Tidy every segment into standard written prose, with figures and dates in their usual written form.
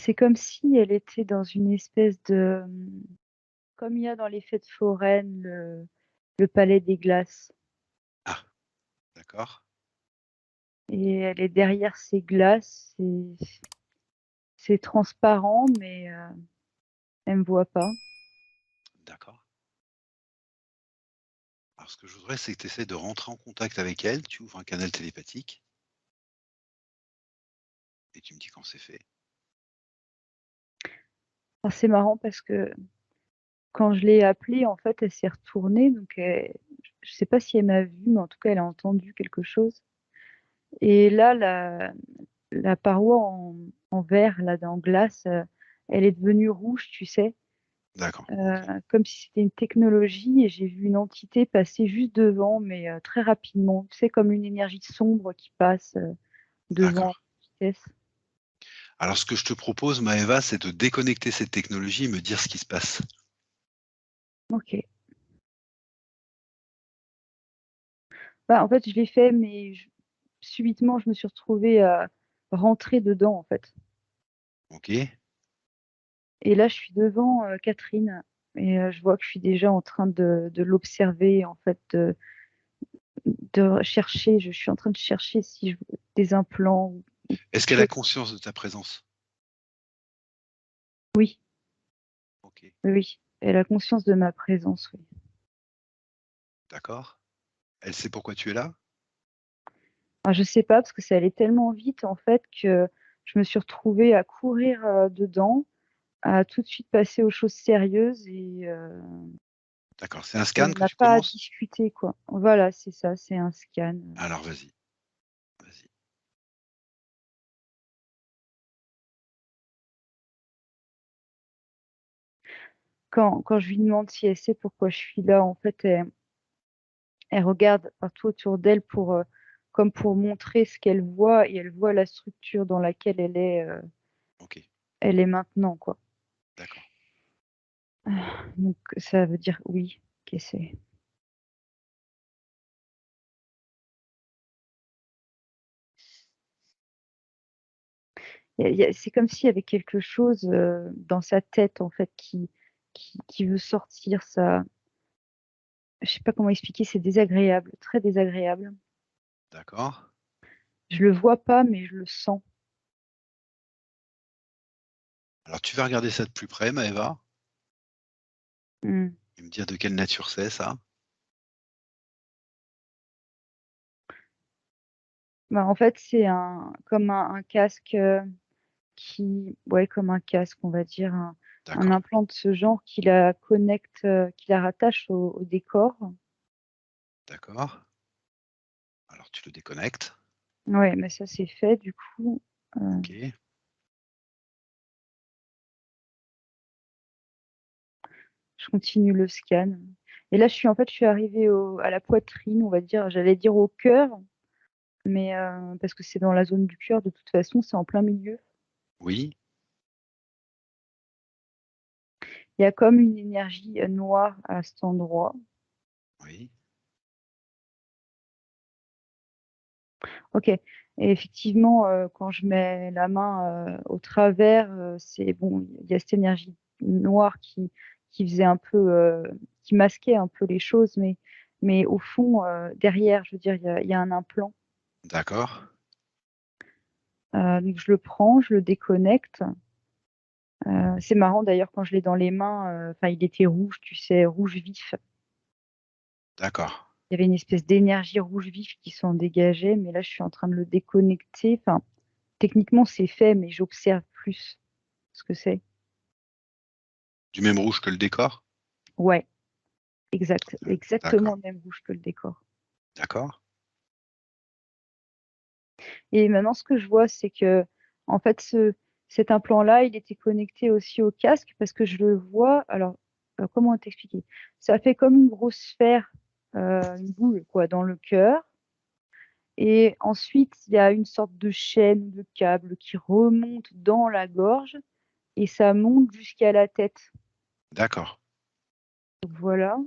C'est comme si elle était dans une espèce de, comme il y a dans les fêtes foraines, le palais des glaces. Ah, d'accord, Et elle est derrière ces glaces. C'est transparent, mais elle me voit pas. d'accord. Alors ce que je voudrais, c'est que tu essaies de rentrer en contact avec elle, tu ouvres un canal télépathique et tu me dis quand c'est fait. Alors, c'est marrant parce que quand je l'ai appelée, en fait, elle s'est retournée. Donc, je sais pas si elle m'a vue, mais en tout cas, elle a entendu quelque chose. Et là, la paroi en verre, là, en glace, elle est devenue rouge, tu sais, D'accord, OK, comme si c'était une technologie. Et j'ai vu une entité passer juste devant, mais très rapidement. Tu sais, comme une énergie sombre qui passe devant à d'accord. vitesse. Alors ce que je te propose, Maëva, c'est de déconnecter cette technologie et me dire ce qui se passe. Ok. Bah, en fait, je l'ai fait, mais subitement, je me suis retrouvée à rentrer dedans, en fait. OK? Et là, je suis devant Catherine et je vois que je suis déjà en train de l'observer, en fait, de chercher. Je suis en train de chercher si je veux des implants ou Est-ce quelque qu'elle a chose. conscience de ta présence? Oui, OK, oui, oui. Elle a conscience de ma présence, oui. d'accord. Elle sait pourquoi tu es là? Enfin, je sais pas parce que ça allait tellement vite, en fait, que je me suis retrouvée à courir dedans, à tout de suite passer aux choses sérieuses D'accord, c'est un et scan on que n'a tu pas commences? discuté, quoi. Voilà, c'est ça, c'est un scan. Alors vas-y, vas-y. Quand je lui demande si elle sait pourquoi je suis là, en fait, elle regarde partout autour d'elle comme pour montrer ce qu'elle voit et elle voit la structure dans laquelle OK, elle est maintenant, quoi. d'accord. Donc ça veut dire oui, qu'elle sait. C'est comme s'il y avait quelque chose dans sa tête, en fait, qui veut sortir. Ça, je sais pas comment expliquer, c'est désagréable, très désagréable. D'accord. Je le vois pas, mais je le sens. Alors tu vas regarder ça de plus près, Maëva, Mm. et me dire de quelle nature c'est ça? Bah, en fait, c'est comme un casque ouais, comme un casque, on va dire, un D'accord, implant de ce genre qui la connecte, qui la rattache au décor. d'accord. Alors tu le déconnectes. Ouais, mais ça, c'est fait, du coup, OK, je continue le scan. Et là, je suis arrivée à la poitrine, on va dire, j'allais dire au cœur, mais parce que c'est dans la zone du cœur, de toute façon, c'est en plein milieu. oui, Il y a comme une énergie noire à cet endroit. oui, Ok. Et effectivement, quand je mets la main au travers, c'est bon, il y a cette énergie noire qui faisait un peu, qui masquait un peu les choses, mais au fond, derrière, je veux dire, il y a un implant. d'accord, Donc je le prends, je le déconnecte. C'est marrant d'ailleurs quand je l'ai dans les mains, enfin il était rouge, tu sais, rouge vif. d'accord. Il y avait une espèce d'énergie rouge vif qui s'en dégageait, mais là je suis en train de le déconnecter. Enfin, techniquement c'est fait, mais j'observe plus ce que c'est. Du même rouge que le décor? Ouais, exact, D'accord, exactement le même rouge que le décor. d'accord, Et maintenant, ce que je vois, c'est que, en fait, cet implant-là, il était connecté aussi au casque parce que je le vois. Alors, comment t'expliquer? Ça fait comme une grosse sphère, une boule, quoi, dans le cœur. Et ensuite, il y a une sorte de chaîne, de câble qui remonte dans la gorge et ça monte jusqu'à la tête. d'accord. Donc voilà.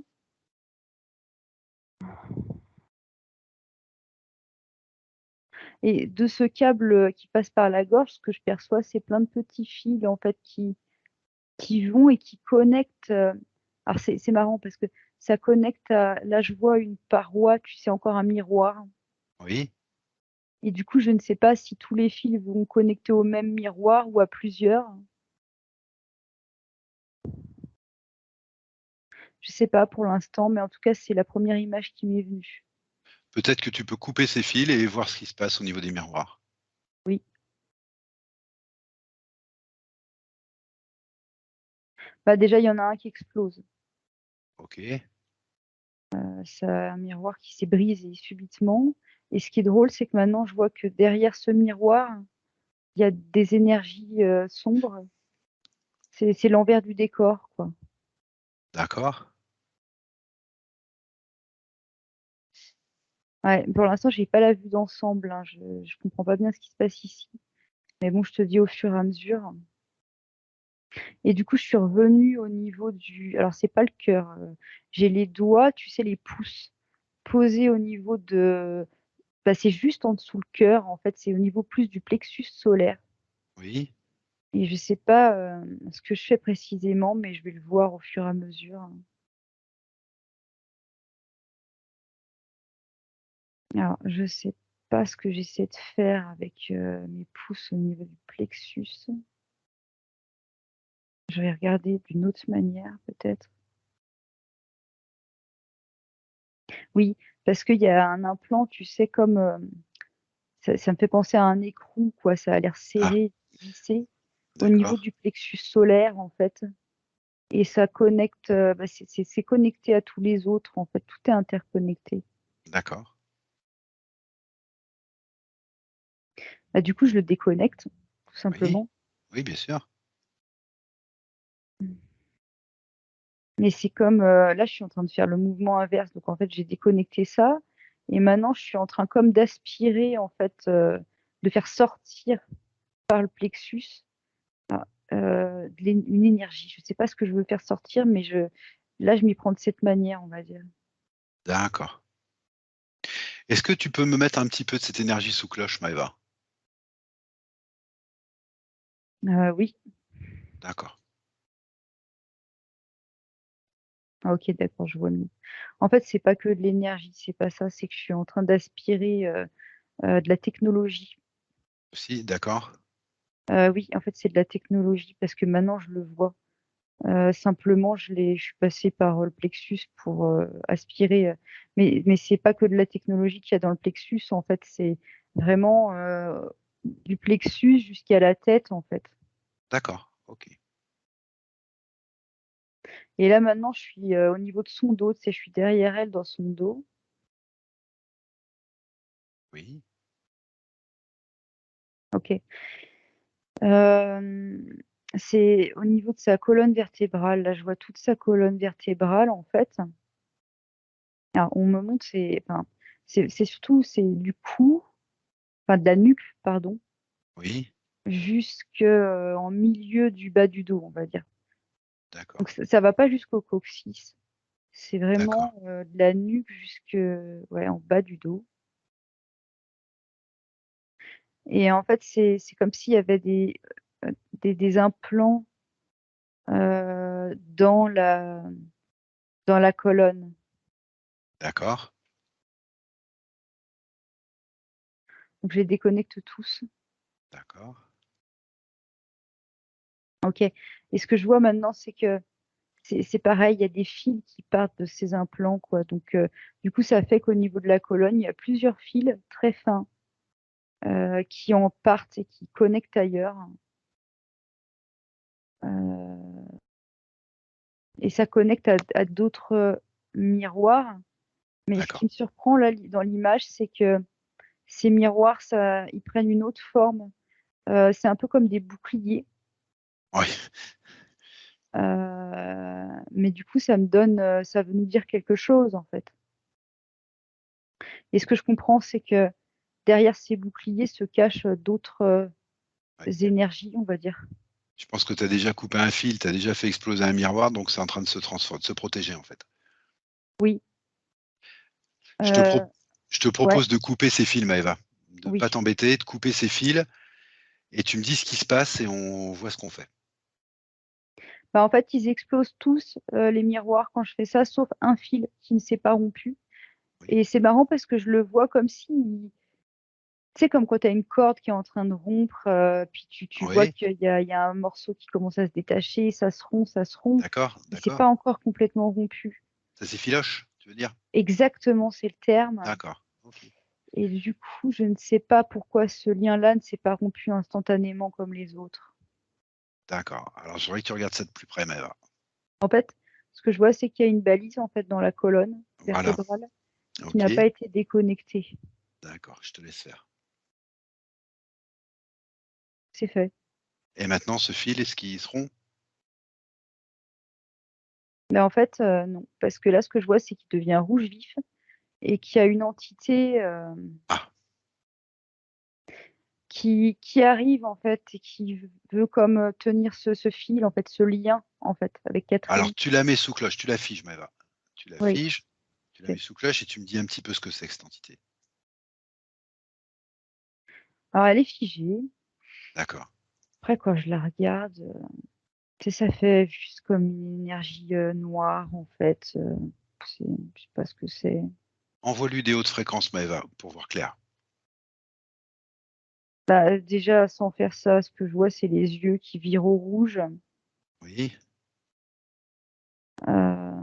Et de ce câble qui passe par la gorge, ce que je perçois, c'est plein de petits fils en fait qui vont et qui connectent. Alors c'est marrant parce que ça connecte à. Là, je vois une paroi, tu sais, encore un miroir. Oui. Et du coup, je ne sais pas si tous les fils vont connecter au même miroir ou à plusieurs. Je sais pas pour l'instant, mais en tout cas, c'est la première image qui m'est venue. Peut-être que tu peux couper ces fils et voir ce qui se passe au niveau des miroirs. Oui. Bah déjà, il y en a un qui explose. Ok. C'est un miroir qui s'est brisé subitement. Et ce qui est drôle, c'est que maintenant, je vois que derrière ce miroir, il y a des énergies sombres. C'est l'envers du décor, quoi. D'accord. Ouais, pour l'instant, j'ai pas la vue d'ensemble, hein. Je comprends pas bien ce qui se passe ici. Mais bon, je te dis au fur et à mesure. Et du coup, je suis revenue au niveau du. Alors, c'est pas le cœur. J'ai les doigts, tu sais, les pouces posés au niveau de. Bah, c'est juste en dessous le cœur. En fait, c'est au niveau plus du plexus solaire. Oui. Et je sais pas ce que je fais précisément, mais je vais le voir au fur et à mesure. Alors, je sais pas ce que j'essaie de faire avec mes pouces au niveau du plexus. Je vais regarder d'une autre manière, peut-être. Oui, parce qu'il y a un implant, tu sais, comme ça me fait penser à un écrou, quoi. Ça a l'air Ah, serré, vissé au niveau d'accord. du plexus solaire, en fait. Et ça connecte, bah, c'est connecté à tous les autres, en fait. Tout est interconnecté. D'accord. Bah, du coup, je le déconnecte, tout Oui. simplement. Oui, bien sûr. Mais c'est comme, là, je suis en train de faire le mouvement inverse. Donc, en fait, j'ai déconnecté ça. Et maintenant, je suis en train comme d'aspirer, en fait, de faire sortir par le plexus une énergie. Je ne sais pas ce que je veux faire sortir, mais là, je m'y prends de cette manière, on va dire. D'accord. Est-ce que tu peux me mettre un petit peu de cette énergie sous cloche, Maëva? Oui, D'accord. ah, ok, d'accord, je vois mieux. En fait, c'est pas que de l'énergie, c'est pas ça, c'est que je suis en train d'aspirer de la technologie. Aussi, d'accord. Oui, en fait, c'est de la technologie parce que maintenant, je le vois. Simplement, je suis passée par le plexus pour aspirer. Mais c'est pas que de la technologie qu'il y a dans le plexus, en fait, c'est vraiment du plexus jusqu'à la tête, en fait. D'accord. Ok. Et là, maintenant, je suis au niveau de son dos, tu sais, je suis derrière elle dans son dos. Oui. Ok. Euh, c'est au niveau de sa colonne vertébrale. Là, je vois toute sa colonne vertébrale, en fait. Alors, on me montre, enfin, c'est surtout, c'est du cou, enfin, de la nuque, pardon, Oui. jusqu'en milieu du bas du dos, on va dire. D'accord. Donc, ça va pas jusqu'au coccyx. C'est D'accord. vraiment de la nuque jusque, ouais, en bas du dos. Et en fait, c'est comme s'il y avait des implants dans la colonne. D'accord. Donc, je les déconnecte tous. D'accord. OK. Et ce que je vois maintenant, c'est que c'est pareil, il y a des fils qui partent de ces implants, quoi. Donc, du coup, ça fait qu'au niveau de la colonne, il y a plusieurs fils très fins qui en partent et qui connectent ailleurs. Euh, et ça connecte à d'autres miroirs. Mais ce qui D'accord. me surprend là dans l'image, c'est que ces miroirs, ils prennent une autre forme. C'est un peu comme des boucliers. Oui. Mais du coup, ça veut nous dire quelque chose en fait. Et ce que je comprends, c'est que derrière ces boucliers se cachent d'autres Oui. énergies, on va dire. Je pense que tu as déjà coupé un fil, tu as déjà fait exploser un miroir, donc c'est en train de se transformer, de se protéger en fait. Oui, Je te, euh, pro- je te ouais, propose de couper ces fils, Maëva, de Oui. pas t'embêter, de couper ces fils et tu me dis ce qui se passe et on voit ce qu'on fait. Bah, en fait, ils explosent tous, les miroirs quand je fais ça, sauf un fil qui ne s'est pas rompu Oui. et c'est marrant parce que je le vois comme si tu sais, comme quand tu as une corde qui est en train de rompre, puis tu vois Oui, qu'il y a un morceau qui commence à se détacher, ça se rompt, d'accord, mais c'est d'accord. pas encore complètement rompu. Ça s'effiloche, tu veux dire? Exactement, c'est le terme D'accord, OK, et du coup, je ne sais pas pourquoi ce lien-là ne s'est pas rompu instantanément comme les autres. d'accord. Alors je voudrais que tu regardes ça de plus près, Maëva. En fait, ce que je vois, c'est qu'il y a une balise, en fait, dans la colonne Voilà, vertébrale qui n'a OK, pas été déconnectée. d'accord, je te laisse faire. C'est fait. Et maintenant ce fil, est-ce qu'il se rompt? Mais en fait, non, parce que là, ce que je vois, c'est qu'il devient rouge vif et qu'il y a une entité, Ah, qui arrive, en fait et qui veut comme, tenir ce fil, en fait, ce lien, en fait, avec alors Catherine. tu la mets sous cloche, tu la figes, Maëva. Tu la Oui, figes, tu la mets c'est sous cloche et tu me dis un petit peu ce que c'est que cette entité. alors elle est figée. D'accord. Après quand je la regarde, tu sais, ça fait juste comme une énergie, noire, en fait, je sais pas ce que c'est. Envoie-lui des hautes fréquences, Maëva, pour voir clair. Bah, déjà sans faire ça, ce que je vois, c'est les yeux qui virent au rouge, Oui,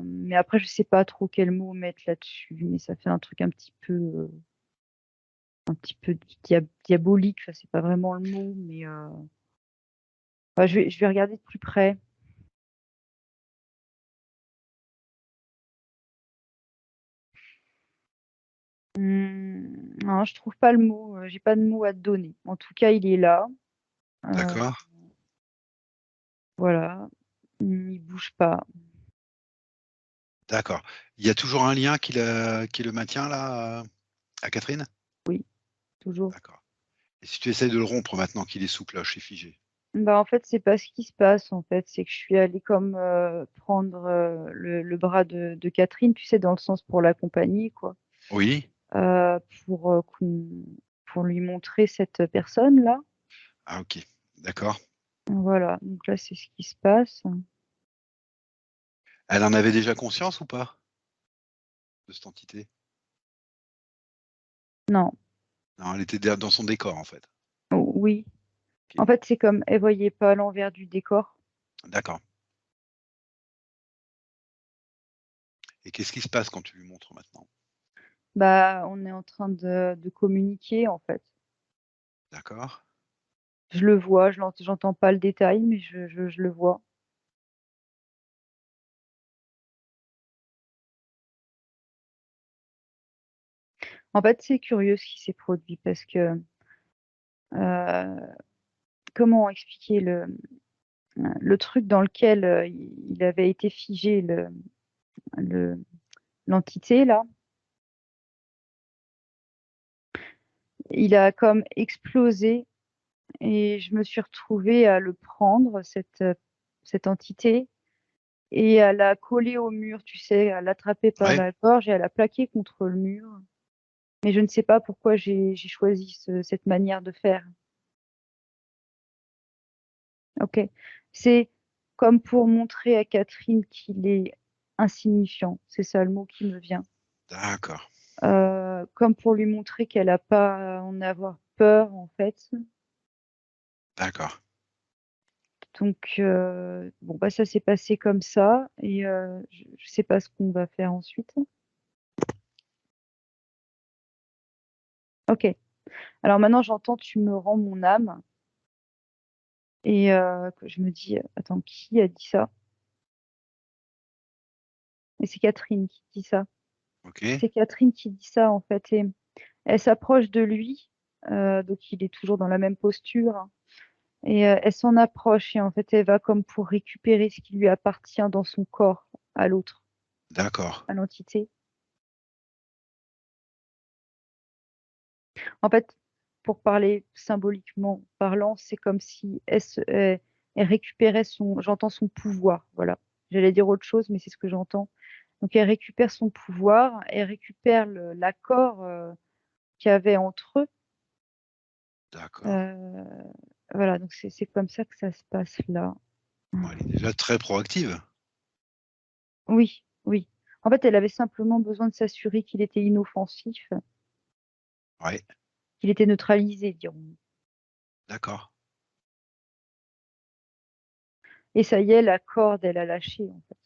mais après je sais pas trop quel mot mettre là-dessus, mais ça fait un truc un petit peu diabolique, enfin, c'est pas vraiment le mot, mais bah, je vais regarder de plus près. Non, je trouve pas le mot, j'ai pas de mot à te donner. En tout cas, il est là, heu, d'accord, voilà, il bouge pas. d'accord. Il y a toujours un lien qui le maintient là, à Catherine? Oui, toujours. D'accord. Et si tu essayes de le rompre maintenant qu'il est sous cloche et figé? Bah, en fait, c'est pas ce qui se passe, en fait, c'est que je suis allée comme, prendre, le bras de Catherine, tu sais, dans le sens pour l'accompagner, quoi, Oui? heu, pour, pour lui montrer cette personne-là. Ah OK, d'accord. Voilà, donc là, c'est ce qui se passe. Elle en avait déjà conscience ou pas, de cette entité? Non, Non, elle était déjà dans son décor, en fait. oui. En OK, fait, c'est comme elle voyait pas l'envers du décor. d'accord. Et qu'est-ce qui se passe quand tu lui montres maintenant? Bah, on est en train de communiquer, en fait. D'accord, Je le vois, j'entends pas le détail, mais je le vois. En fait, c'est curieux ce qui s'est produit parce que, heu, comment expliquer le truc dans lequel, il avait été figé le l'entité là, il a comme explosé et je me suis retrouvée à le prendre cette entité et à la coller au mur, tu sais, à l'attraper par ouais, la gorge et à la plaquer contre le mur. Mais je ne sais pas pourquoi j'ai choisi cette manière de faire. OK. C'est comme pour montrer à Catherine qu'il est insignifiant, c'est ça le mot qui me vient. d'accord, Comme pour lui montrer qu'elle a pas à en avoir peur, en fait. d'accord. Donc bon, bah, ça s'est passé comme ça et je sais pas ce qu'on va faire ensuite. OK. Alors maintenant j'entends: «Tu me rends mon âme» et que je me dis: «Attends, qui a dit ça?» Et c'est Catherine qui dit ça. OK, C'est Catherine qui dit ça, en fait et elle s'approche de lui, donc il est toujours dans la même posture, hein et elle s'en approche et en fait, elle va comme pour récupérer ce qui lui appartient dans son corps à l'autre, d'accord, à l'entité. En fait, pour parler symboliquement parlant, c'est comme si elle récupérait j'entends son pouvoir, voilà. J'allais dire autre chose, mais c'est ce que j'entends. Donc elle récupère son pouvoir, elle récupère l'accord, qu'il y avait entre eux D'accord. Heu, voilà, donc c'est comme ça que ça se passe là. Bon, elle est déjà très proactive. Oui, oui. En fait, elle avait simplement besoin de s'assurer qu'il était inoffensif, Ouais, qu'il était neutralisé, dirons-nous. d'accord. Et ça y est, la corde, elle a lâché, en fait.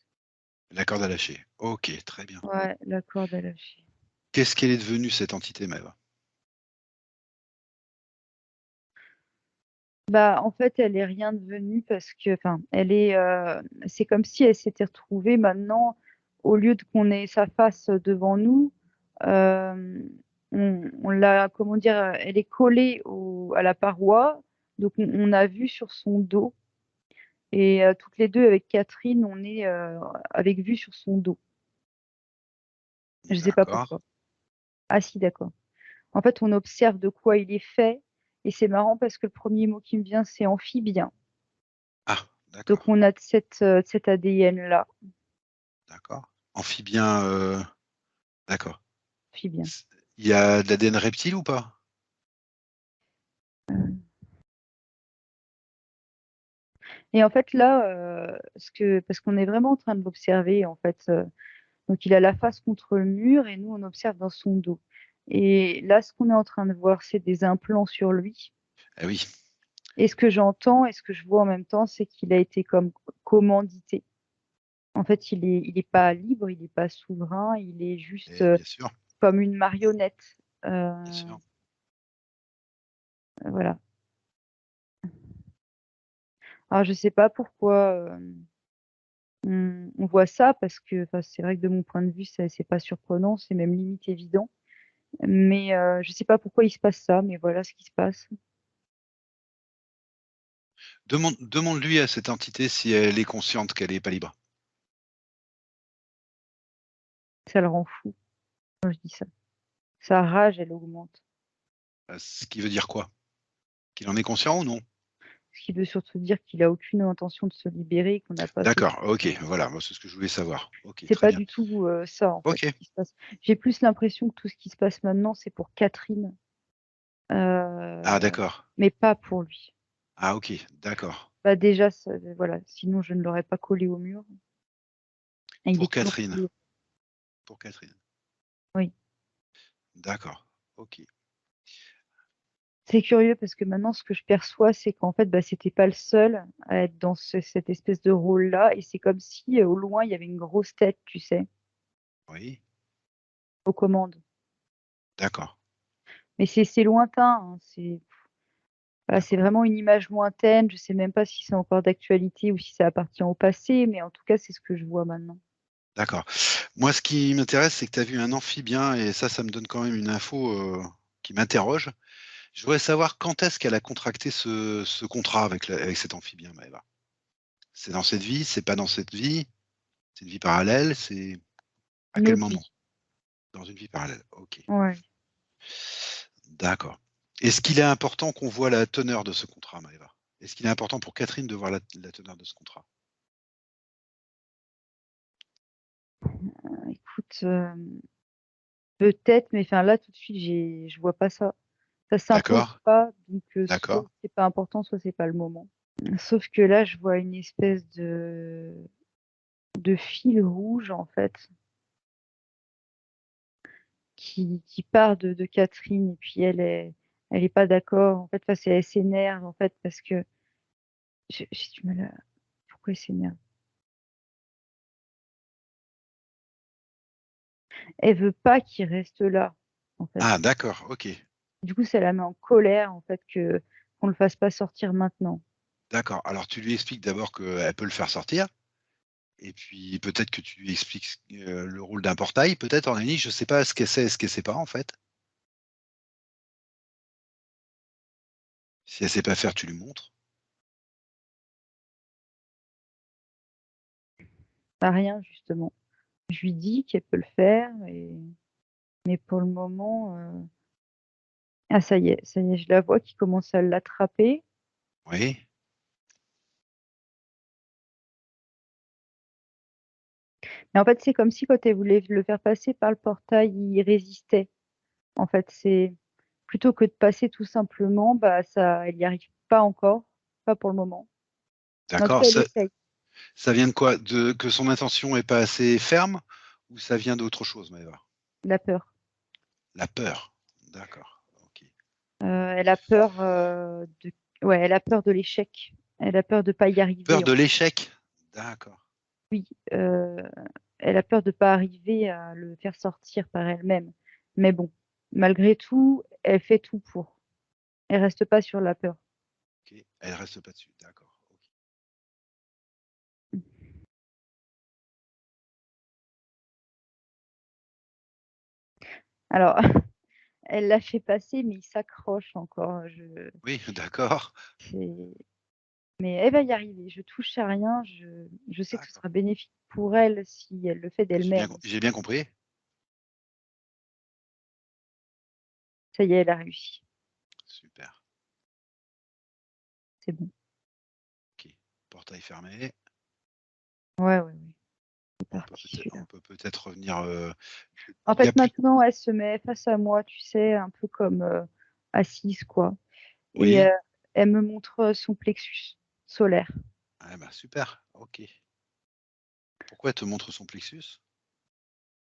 La corde à lâcher. OK, très bien. Ouais, la corde a lâché. Qu'est-ce qu'elle est devenue cette entité, Maëva? Bah, en fait, elle est rien devenue parce que enfin, c'est comme si elle s'était retrouvée maintenant, au lieu de qu'on ait sa face devant nous, hem, on l'a comment dire? Elle est collée au à la paroi, donc on a vue sur son dos et toutes les 2 avec Catherine, on est, avec vue sur son dos. Je sais pas D'accord. pourquoi. Ah si, d'accord. En fait, on observe de quoi il est fait et c'est marrant parce que le premier mot qui me vient, c'est amphibien. Ah, Donc d'accord, on a de cet ADN-là, d'accord. Amphibien, d'accord. amphibien. C Il y a de l'ADN reptile ou pas? Et en fait là, parce qu'on est vraiment en train de l'observer en fait, donc il a la face contre le mur et nous on observe dans son dos. Et là, ce qu'on est en train de voir, c'est des implants sur lui Eh oui, et ce que j'entends et ce que je vois en même temps, c'est qu'il a été comme commandité. En fait, il est pas libre, il est pas souverain, il est juste, et comme une marionnette. Heu, bien sûr. voilà. Alors je sais pas pourquoi, on voit ça parce que enfin, c'est vrai que de mon point de vue, c'est pas surprenant, c'est même limite évident. Mais je sais pas pourquoi il se passe ça, mais voilà ce qui se passe. Demande-lui à cette entité si elle est consciente qu'elle est pas libre. Ça le rend fou quand je dis ça. Sa rage, elle augmente. Ce qui veut dire quoi? Qu'il en est conscient ou non? Ce qui veut surtout dire qu'il a aucune intention de se libérer, qu'on n'a pas fait D'accord, OK, voilà, moi c'est ce que je voulais savoir. OK, c'est très pas bien. du tout, ça en fait, ce OK. qui se passe. J'ai plus l'impression que tout ce qui se passe maintenant, c'est pour Catherine, Ah heu, d'accord. mais pas pour lui. Ah OK, d'accord. Bah, déjà ça voilà, sinon je ne l'aurais pas collé au mur et il Pour est toujours Catherine, collé. pour Catherine. Oui. D'accord, OK. C'est curieux parce que maintenant ce que je perçois, c'est qu'en fait, bah, c'était pas le seul à être dans cette espèce de rôle-là et c'est comme si, au loin, il y avait une grosse tête, tu sais, Oui, aux commandes. d'accord, Mais c'est lointain, hein, voilà, c'est d'accord, vraiment une image lointaine. Je sais même pas si c'est encore d'actualité ou si ça appartient au passé, mais en tout cas, c'est ce que je vois maintenant. d'accord. Moi, ce qui m'intéresse, c'est que tu as vu un amphibien et ça me donne quand même une info, qui m'interroge. Je voudrais savoir quand est-ce qu'elle a contracté ce contrat avec cet amphibien, Maëva? C'est dans cette vie? C'est pas dans cette vie? C'est une vie parallèle? C'est à Une quel autre moment? vie. Dans une vie parallèle, OK. Ouais. D'accord. Est-ce qu'il est important qu'on voit la teneur de ce contrat, Maëva? Est-ce qu'il est important pour Catherine de voir la teneur de ce contrat? Écoute, peut-être, mais enfin là, tout de suite, je vois pas ça. Ça s'impose D'accord, pas, donc soit d'accord. c'est pas important, soit c'est pas le moment. Sauf que là, je vois une espèce de fil rouge, en fait, qui part de Catherine et puis elle est pas d'accord. En fait, enfin, c'est elle s'énerve, en fait, parce que j'ai du mal à pourquoi elle s'énerve? Elle veut pas qu'il reste là, en fait. Ah d'accord, OK. Du coup, ça la met en colère, en fait, que qu'on le fasse pas sortir maintenant. D'accord. Alors tu lui expliques d'abord qu'elle peut le faire sortir et puis peut-être que tu lui expliques, le rôle d'un portail peut-être en ligne, je sais pas ce qu'elle sait, ce qu'elle sait pas en fait. Si elle sait pas faire, tu lui montres. Bah, rien, justement. Je lui dis qu'elle peut le faire mais pour le moment, ah ça y est, je la vois qui commence à l'attraper. Oui, Mais en fait, c'est comme si quand elle voulait le faire passer par le portail, il résistait. En fait, c'est plutôt que de passer tout simplement, bah ça, elle n'y arrive pas encore, pas pour le moment. Mais en tout D'accord. cas, elle essaye. Ça vient de quoi? Que son intention est pas assez ferme ou ça vient d'autre chose, Maëva? La peur. La peur. D'accord. Ok. Elle a peur ouais, elle a peur de l'échec. Elle a peur de pas y Peur arriver. de l'échec. D'accord. Oui, elle a peur de pas arriver à le faire sortir par elle-même. Mais bon, malgré tout, elle fait tout pour. Elle reste pas sur la peur. Ok. Elle reste pas dessus. D'accord. Ok. Alors, elle l'a fait passer, mais il s'accroche encore. Oui, d'accord. Mais elle va y arriver. Je touche à rien. Je sais que ce D'accord. sera bénéfique pour elle si elle le fait d'elle-même. J'ai bien compris. Ça y est, elle a réussi. Super. C'est bon. Ok. Portail fermé. Ouais, ouais, ouais. C'est On peut parti, peut-être celui-là. revenir. En Il y a fait, plus. maintenant, elle se met face à moi, tu sais, un peu comme assise, quoi. Et Oui. elle me montre son plexus solaire. Ah bah super. Ok. Pourquoi elle te montre son plexus?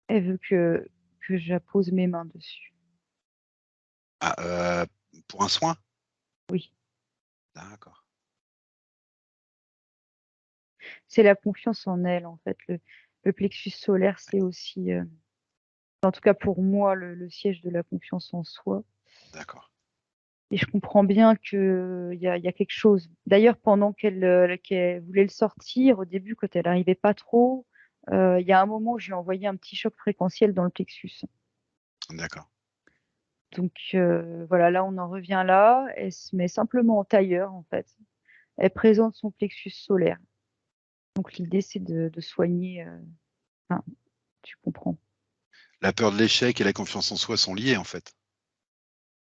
Elle veut que j'appose mes mains dessus. Ah, pour un soin? Oui. D'accord. C'est la confiance en elle, en fait. Le plexus solaire, c'est aussi, en tout cas pour moi, le siège de la confiance en soi. D'accord. Et je comprends bien qu'il y a quelque chose. D'ailleurs, pendant qu'elle voulait le sortir, au début, quand elle n'arrivait pas trop, il y a un moment où je lui ai envoyé un petit choc fréquentiel dans le plexus. D'accord. Donc voilà, là, on en revient là. Elle se met simplement en tailleur, en fait. Elle présente son plexus solaire. Donc l'idée, c'est de soigner. Enfin, tu comprends. La peur de l'échec et la confiance en soi sont liées, en fait.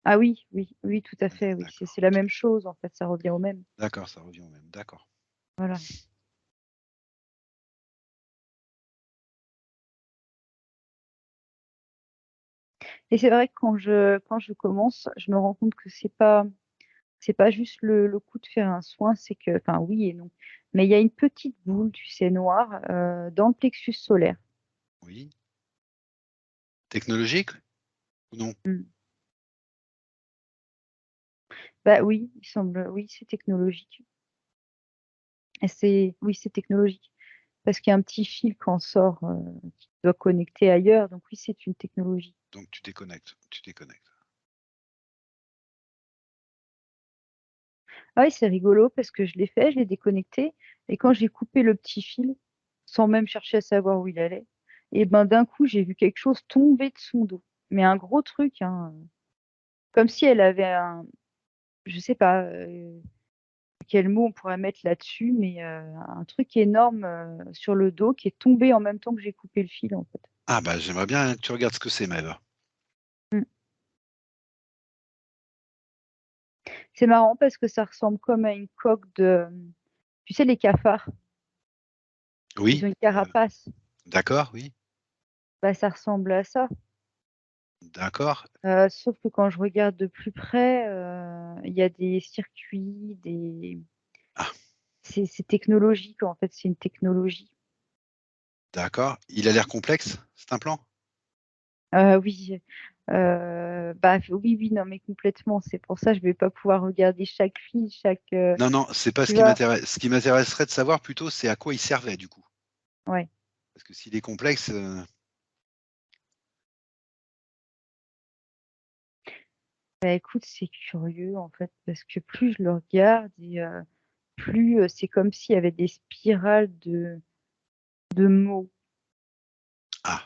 Ah oui, oui, oui, tout à fait, oui. D'accord, C'est la OK. même chose, en fait. Ça revient au même. D'accord, ça revient au même. D'accord. Voilà. Et c'est vrai que quand je commence, je me rends compte que c'est pas juste le coup de faire un soin, c'est que, enfin oui et non, mais il y a une petite boule, tu sais, noire, dans le plexus solaire. Oui. Technologique ou non? Mm. Bah oui, il semble, oui, c'est technologique. Oui, c'est technologique parce qu'il y a un petit fil qui en sort, qui doit connecter ailleurs, donc oui, c'est une technologie. Donc tu déconnectes, tu déconnectes. Ah oui, c'est rigolo parce que je l'ai déconnecté et quand j'ai coupé le petit fil, sans même chercher à savoir où il allait, et ben d'un coup, j'ai vu quelque chose tomber de son dos. Mais un gros truc, hein, comme si elle avait je sais pas quel mot on pourrait mettre là-dessus, mais un truc énorme sur le dos qui est tombé en même temps que j'ai coupé le fil en fait. Ah bah, j'aimerais bien que tu regardes ce que c'est, Maëva. Mm. C'est marrant parce que ça ressemble comme à une coque tu sais, les cafards, ils Oui, ont une carapace. d'accord, oui, Bah, ça ressemble à ça. d'accord. Sauf que quand je regarde de plus près, il y a des circuits, Ah, c'est technologique en fait, c'est une technologie. d'accord. Il a l'air complexe, cet implant? Oui, bah, oui, oui, non, mais complètement. C'est pour ça, je vais pas pouvoir regarder chaque fil, Non, non, c'est pas ce tu qui vois? m'intéresse. Ce qui m'intéresserait de savoir plutôt, c'est à quoi il servait, du coup. Ouais. Parce que s'il est complexe, Bah, écoute, c'est curieux en fait, parce que plus je le regarde et plus c'est comme s'il y avait des spirales de mots. ah,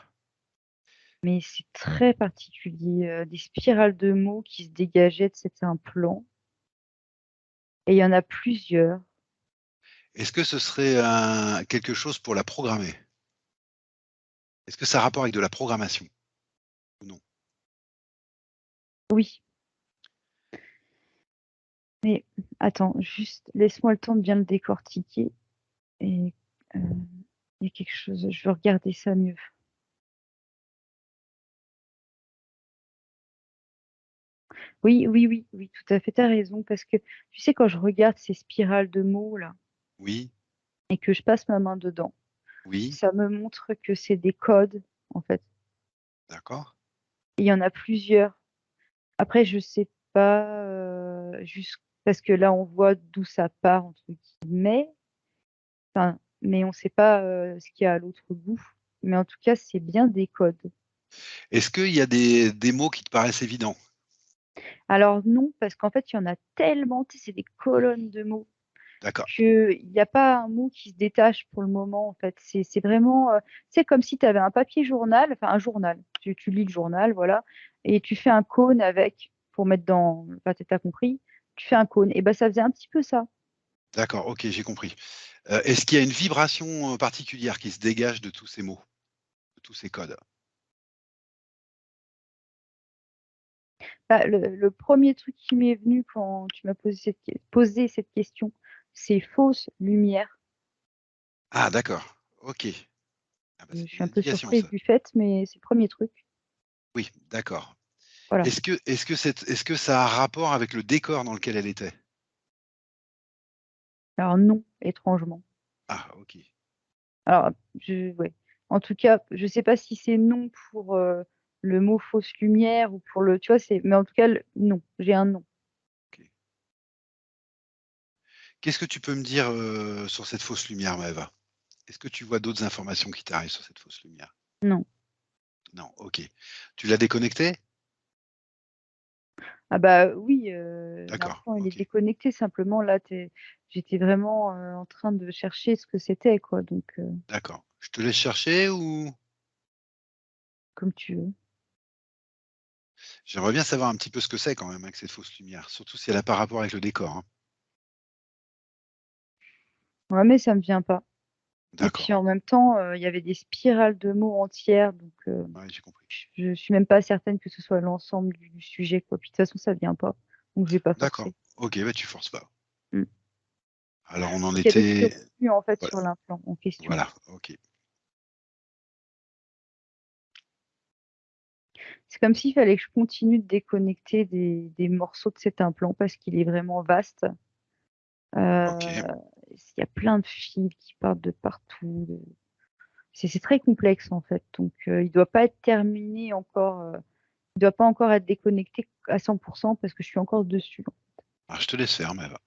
Mais c'est très particulier, des spirales de mots qui se dégageaient de cet implant. Et il y en a plusieurs. est-ce que ce serait quelque chose pour la programmer? Est-ce que ça a rapport avec de la programmation ou non? Oui, mais attends, juste laisse-moi le temps de bien le décortiquer. Et il y a quelque chose, je veux regarder ça mieux. Oui, oui, oui, oui, tout à fait, tu as raison. Parce que tu sais, quand je regarde ces spirales de mots là Oui, et que je passe ma main dedans, oui, ça me montre que c'est des codes, en fait. d'accord. Et il y en a plusieurs. Après, je sais pas, juste parce que là, on voit d'où ça part, entre guillemets. Enfin, mais on sait pas ce qu'il y a à l'autre bout. Mais en tout cas, c'est bien des codes. Est-ce qu'il y a des mots qui te paraissent évidents? Alors non, parce qu'en fait, il y en a tellement, tu sais, c'est des colonnes de mots, D'accord, qu'il n'y a pas un mot qui se détache pour le moment, en fait. C'est vraiment, c'est comme si tu avais un papier journal, enfin un journal. Tu lis le journal, voilà, et tu fais un cône avec, pour mettre dans, enfin, t'as compris, tu fais un cône. Et ben, ça faisait un petit peu ça. d'accord, OK, j'ai compris. Est-ce qu'il y a une vibration, particulière qui se dégage de tous ces mots, de tous ces codes? Bah, le premier truc qui m'est venu quand tu m'as posé cette question, c'est fausse lumière. Ah d'accord, OK. Ah bah, Je c'est suis une un peu indication surprise ça. du fait, mais c'est le premier truc. Oui, d'accord. Voilà. Est-ce que ça a rapport avec le décor dans lequel elle était? Alors non, étrangement. Ah OK. Alors, ouais. En tout cas, je sais pas si c'est non pour le mot fausse lumière ou pour le, tu vois, mais en tout cas, non. J'ai un non. OK. Qu'est-ce que tu peux me dire, sur cette fausse lumière, Maëva? Est-ce que tu vois d'autres informations qui t'arrivent sur cette fausse lumière? Non. Non, OK. Tu l'as déconnectée? Ah bah oui, D'accord, l'implant il est OK. déconnecté. Simplement là, j'étais vraiment en train de chercher ce que c'était, quoi. Donc, D'accord. Je te laisse chercher ou comme tu veux. j'aimerais bien savoir un petit peu ce que c'est quand même avec cette fausse lumière, surtout si elle a pas rapport avec le décor, hein. Ouais, mais ça me vient pas. Et puis D'accord, en même temps, il y avait des spirales de mots entières, donc ouais, j'ai compris. je suis même pas certaine que ce soit l'ensemble du sujet, quoi. Puis de toute façon, ça vient pas, donc je vais pas D'accord, forcer. OK, bah, tu forces pas. Mm. Alors on en Donc il y avait plus était retenu en fait voilà, sur l'implant en question. voilà, OK. C'est comme s'il fallait que je continue de déconnecter des morceaux de cet implant parce qu'il est vraiment vaste. OK. Il y a plein de fils qui partent de partout. C'est très complexe en fait. Donc il doit pas être terminé encore. Il doit pas encore être déconnecté à 100% parce que je suis encore dessus. Ah, je te laisse faire, Maëva.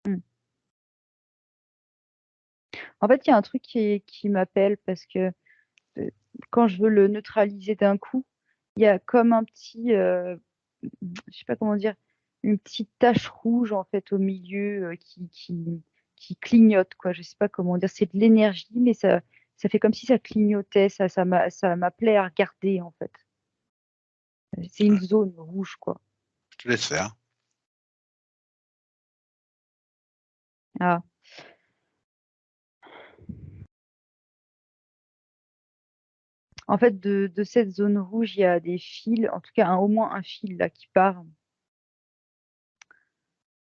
Mm. En fait, il y a un truc qui m'appelle parce que euh, quand je veux le neutraliser d'un coup, il y a comme un petit, je sais pas comment dire, une petite tache rouge en fait au milieu qui clignote, quoi. Je sais pas comment dire. C'est de l'énergie, mais ça fait comme si ça clignotait. Ça m'appelait à regarder en fait. C'est une Ouais, zone rouge, quoi. je te laisse faire. Ah. En fait, de cette zone rouge, il y a des fils, en tout cas au moins un fil là qui part.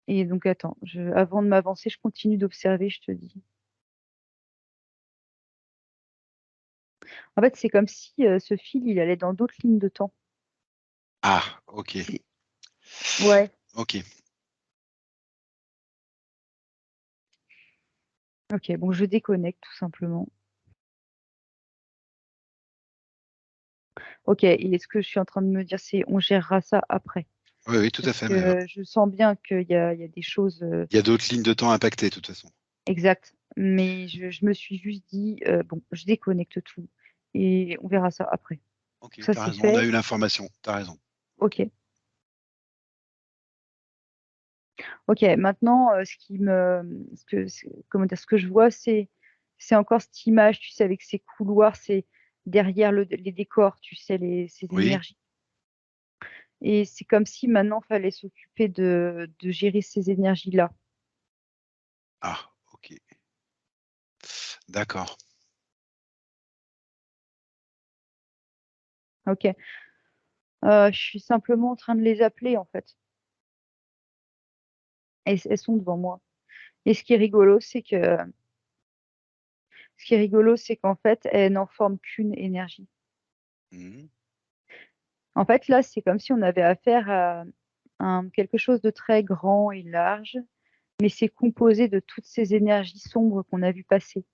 Et donc attends, avant de m'avancer, je continue d'observer, je te dis. En fait, c'est comme si ce fil, il allait dans d'autres lignes de temps. Ah, OK, C'est- Ouais. OK. Ok, bon, je déconnecte tout simplement. Ok, et ce que je suis en train de me dire, c'est on gérera ça après. Oui, oui, tout à Parce fait, Maëva. que je sens bien qu'il y a des choses Il y a d'autres lignes de temps impactées, de toute façon. exactes. Mais je me suis juste dit, bon, je déconnecte tout et on verra ça après. OK, Ça, tu as c'est raison, on a fait. eu l'information, tu as raison. Ok. Ok, maintenant, comment dire, ce que je vois, c'est encore cette image, tu sais, avec ces couloirs, c'est derrière les décors, tu sais, ces Oui? énergies. Et c'est comme si maintenant, il fallait s'occuper de gérer ces énergies-là. Ah, OK. D'accord. Ok. Je suis simplement en train de les appeler, en fait. Et elles sont devant moi. Et ce qui est rigolo, c'est qu'en fait, elles n'en forment qu'une énergie. Mmh. En fait, là, c'est comme si on avait affaire à, quelque chose de très grand et large, mais c'est composé de toutes ces énergies sombres qu'on a vues passer.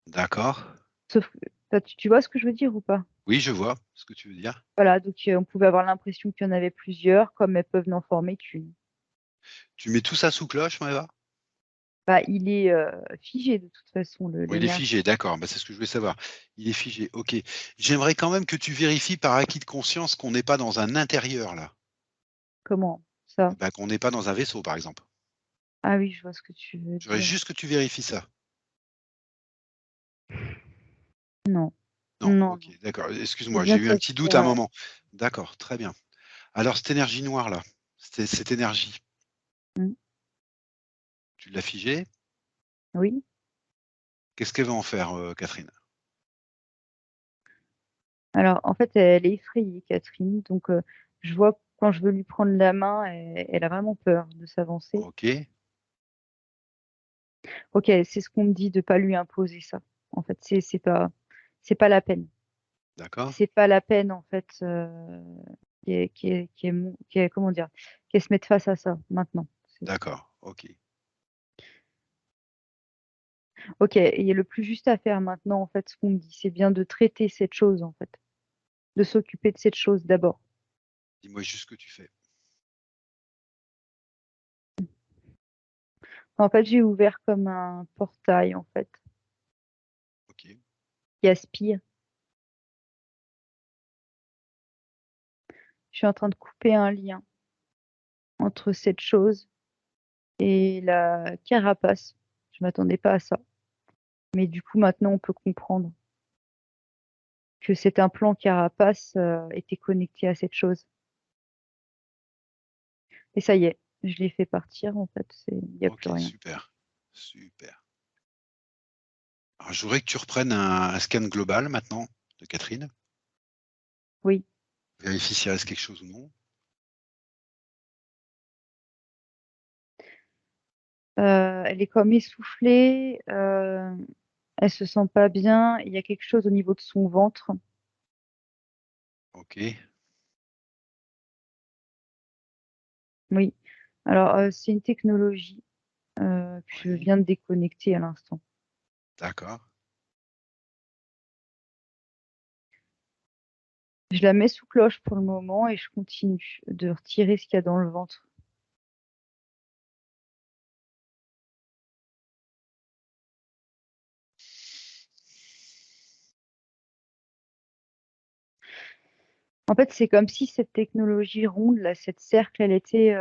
D'accord. Sauf que, tu vois ce que je veux dire ou pas? Oui, je vois ce que tu veux dire. Voilà, donc on pouvait avoir l'impression qu'il y en avait plusieurs, comme elles peuvent n'en former qu'une. Tu mets tout ça sous cloche, Maëva? Bah, il est figé de toute façon, Bon, il est l'énergie. figé, d'accord. Bah, c'est ce que je voulais savoir. Il est figé, ok. J'aimerais quand même que tu vérifies par acquis de conscience qu'on n'est pas dans un intérieur, là. Comment ça? Bah, qu'on n'est pas dans un vaisseau, par exemple. Ah oui, je vois ce que tu veux Je voudrais dire. juste que tu vérifies ça. Non, Non, non, ok, non. d'accord. C'est Excuse-moi, j'ai bien eu un ça. petit doute à un Ouais. moment. D'accord, très bien. Alors, cette énergie noire, là, cette énergie, Mm. tu l'as figée. Oui. Qu'est-ce qu'elle va en faire, Catherine? Alors, en fait, elle est effrayée, Catherine. Donc, je vois quand je veux lui prendre la main, elle a vraiment peur de s'avancer. Ok, Ok, c'est ce qu'on me dit de pas lui imposer ça. En fait, c'est pas la peine. d'accord, C'est pas la peine, en fait, comment dire, qu'elle se mette face à ça maintenant. d'accord, ok. Ok, et le plus juste à faire maintenant, en fait, ce qu'on me dit, c'est bien de traiter cette chose, en fait, de s'occuper de cette chose d'abord. Dis-moi juste ce que tu fais. En fait, j'ai ouvert comme un portail, en fait, Ok, qui aspire. Je suis en train de couper un lien entre cette chose et la carapace. Je m'attendais pas à ça. Mais du coup, maintenant, on peut comprendre que cet implant carapace était connecté à cette chose. Et ça y est, je l'ai fait partir, en fait, il n'y a plus ok, rien. super, super. Alors, je voudrais que tu reprennes un scan global maintenant de Catherine. Oui. Vérifie s'il reste quelque chose ou non. Elle est comme essoufflée, elle se sent pas bien. Il y a quelque chose au niveau de son ventre. Ok, Oui. Alors, c'est une technologie que je oui, viens de déconnecter à l'instant. d'accord. Je la mets sous cloche pour le moment et je continue de retirer ce qu'il y a dans le ventre. En fait, c'est comme si cette technologie ronde, là, cette cercle, elle était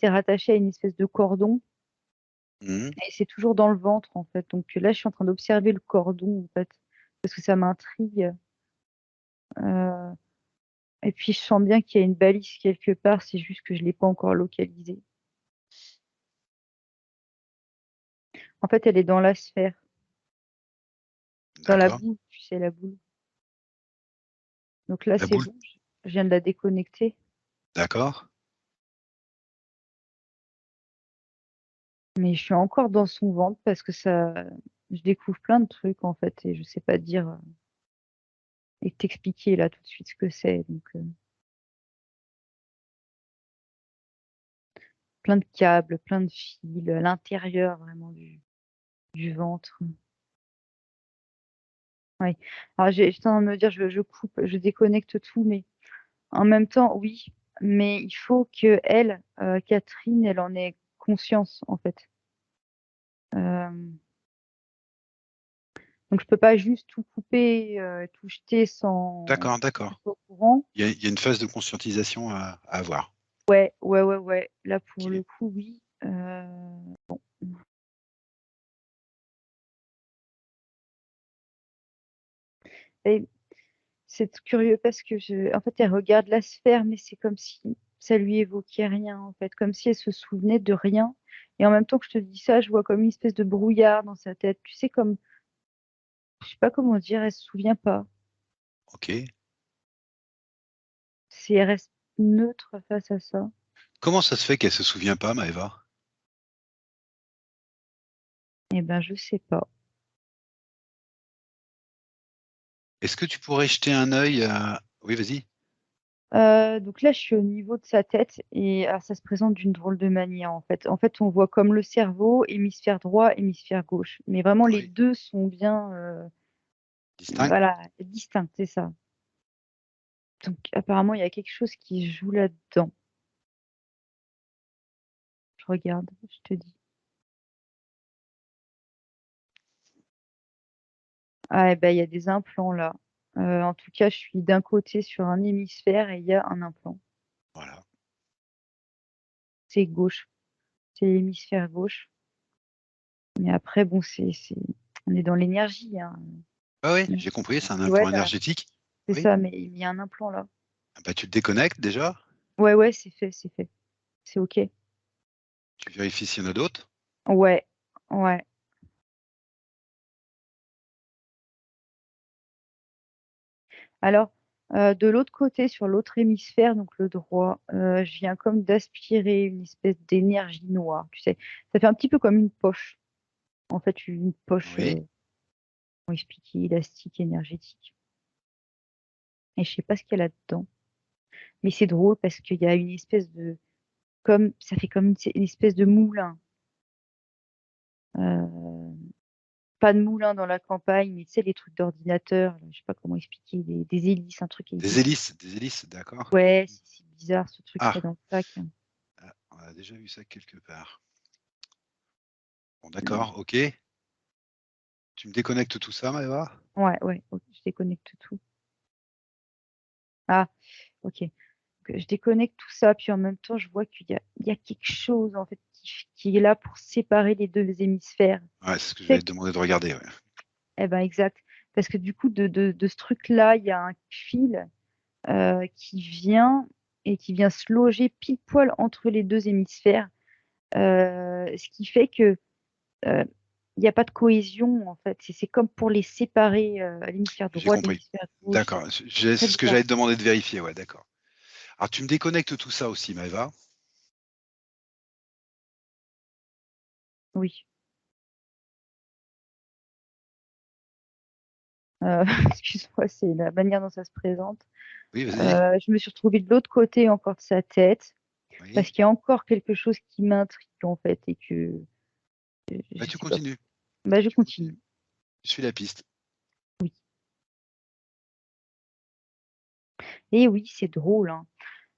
rattachée à une espèce de cordon Mhm, et c'est toujours dans le ventre, en fait. Donc là, je suis en train d'observer le cordon, en fait, parce que ça m'intrigue. Euh, et puis, je sens bien qu'il y a une balise quelque part, c'est juste que je ne l'ai pas encore localisée. En fait, elle est dans la sphère, dans la d'accord. boule, tu sais, la boule. Donc là, La c'est boule, bon, je viens de la déconnecter. d'accord. Mais je suis encore dans son ventre parce que je découvre plein de trucs en fait et je sais pas dire et t'expliquer là tout de suite ce que c'est. Donc plein de câbles, plein de fils à l'intérieur vraiment du ventre. Oui. Alors j'étais en train de me dire je coupe, je déconnecte tout, mais en même temps oui, mais il faut que elle, Catherine, elle en ait conscience en fait. Euh, donc je peux pas juste tout couper, tout jeter sans D'accord, qu'elle d'accord. soit au courant. Il y a une phase de conscientisation à avoir. Ouais, ouais, ouais, ouais. Là, pour Ok. le coup, oui. Bon. Et c'est curieux parce que en fait, elle regarde la sphère, mais c'est comme si ça lui évoquait rien, en fait, comme si elle se souvenait de rien. Et en même temps que je te dis ça, je vois comme une espèce de brouillard dans sa tête. Tu sais, comme, je sais pas comment dire, elle se souvient pas. Ok. Si elle reste neutre face à ça, Comment ça se fait qu'elle se souvient pas, Maëva? eh ben, je sais pas. Est-ce que tu pourrais jeter un œil à... Oui, vas-y. Donc là, je suis au niveau de sa tête et ça se présente d'une drôle de manière, en fait. En fait, on voit comme le cerveau, hémisphère droit, hémisphère gauche. Mais vraiment, les Oui. deux sont bien, Distinct? voilà, distincts, c'est ça. Donc apparemment, il y a quelque chose qui joue là-dedans. Je regarde, je te dis. Ah, ben, il y a des implants là. En tout cas, je suis d'un côté sur un hémisphère et il y a un implant. Voilà. C'est gauche, c'est l'hémisphère gauche. Mais après, bon, on est dans l'énergie, hein. Ah oui, Donc, j'ai compris, c'est un ouais, implant énergétique. c'est Oui. ça, mais il y a un implant là. Ah bah, tu te déconnectes déjà, Ouais, ouais, c'est fait, c'est fait. C'est OK. tu vérifies s'il y en a d'autres. Ouais, ouais. Alors, de l'autre côté, sur l'autre hémisphère, donc le droit, je viens comme d'aspirer une espèce d'énergie noire, tu sais. Ça fait un petit peu comme une poche. En fait, une poche, Oui. comment expliquer, élastique, énergétique. Et je sais pas ce qu'il y a là-dedans. Mais c'est drôle parce qu'il y a une espèce de, comme, ça fait comme une espèce de moulin. Euh, Pas de moulin dans la campagne, mais tu sais, les trucs d'ordinateur, là, je sais pas comment expliquer, des hélices, un truc hélice. Des hélices, d'accord. Ouais, c'est bizarre ce truc qu'il y Ah, a dans le sac. ah, on a déjà vu ça quelque part. Bon, Mm. d'accord, ok. Tu me déconnectes tout ça, Maëva? Ouais, ouais, ok, je déconnecte tout. Ah, ok. Donc, je déconnecte tout ça, puis en même temps, je vois il y a quelque chose en fait qui est là pour séparer les deux hémisphères. Ouais, c'est ce que j'allais C'est- te demander de regarder. Ouais. Eh ben, exact. Parce que du coup, de ce truc-là, il y a un fil qui vient et qui vient se loger pile poil entre les deux hémisphères. Ce qui fait que euh, il n'y a pas de cohésion en fait. C'est comme pour les séparer, l'hémisphère J'ai droit de compris. l'hémisphère gauche. D'accord. C'est C'est très ce que bizarre. j'allais te demander de vérifier, ouais, d'accord. Alors, tu me déconnectes tout ça aussi, Maëva. Oui. Excuse-moi, c'est la manière dont ça se présente. Oui, vas-y. Je me suis retrouvée de l'autre côté encore de sa tête parce Oui. qu'il y a encore quelque chose qui m'intrigue en fait et que Bah, je tu sais pas. continues. Bah, je Tu continues. continue. Je suis la piste. Oui. Et oui, c'est drôle, hein.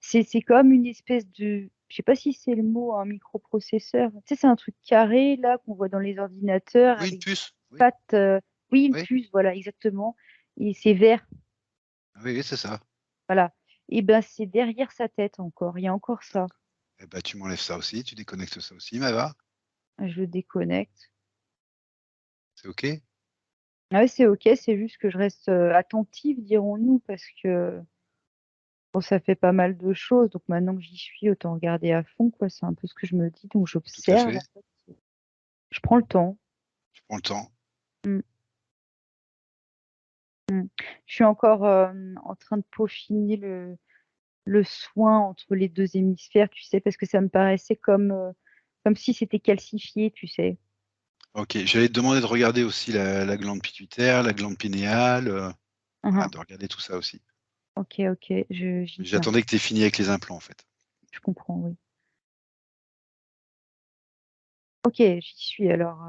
C'est comme une espèce de, je sais pas si c'est le mot, un microprocesseur. Tu sais, c'est un truc carré là qu'on voit dans les ordinateurs Oui, une avec des puce. Oui. pattes. Oui, une Oui. puce, voilà, exactement. Et c'est vert, Ah oui, oui, c'est ça. voilà. Et ben c'est derrière sa tête encore. Il y a encore ça. D'accord. Eh ben, tu m'enlèves ça aussi, tu déconnectes ça aussi, Maëva. Je le déconnecte. C'est OK? Ouais, c'est ok. C'est juste que je reste attentive, dirons-nous, parce que bon, ça fait pas mal de choses. Donc maintenant que j'y suis, autant regarder à fond, quoi. C'est un peu ce que je me dis. Donc Tout à j'observe, fait. en fait. Je prends le temps. Je prends le temps. Mm. Mm. Je suis encore en train de peaufiner le soin entre les deux hémisphères, tu sais, parce que ça me paraissait comme si c'était calcifié, tu sais. OK. J'allais te demander de regarder aussi la glande pituitaire, la glande pinéale, voilà, Mhm. de regarder tout ça aussi. Ok, ok, j'y viens. J'attendais que tu aies fini avec les implants, en fait. Je comprends, oui. Ok, j'y suis. Alors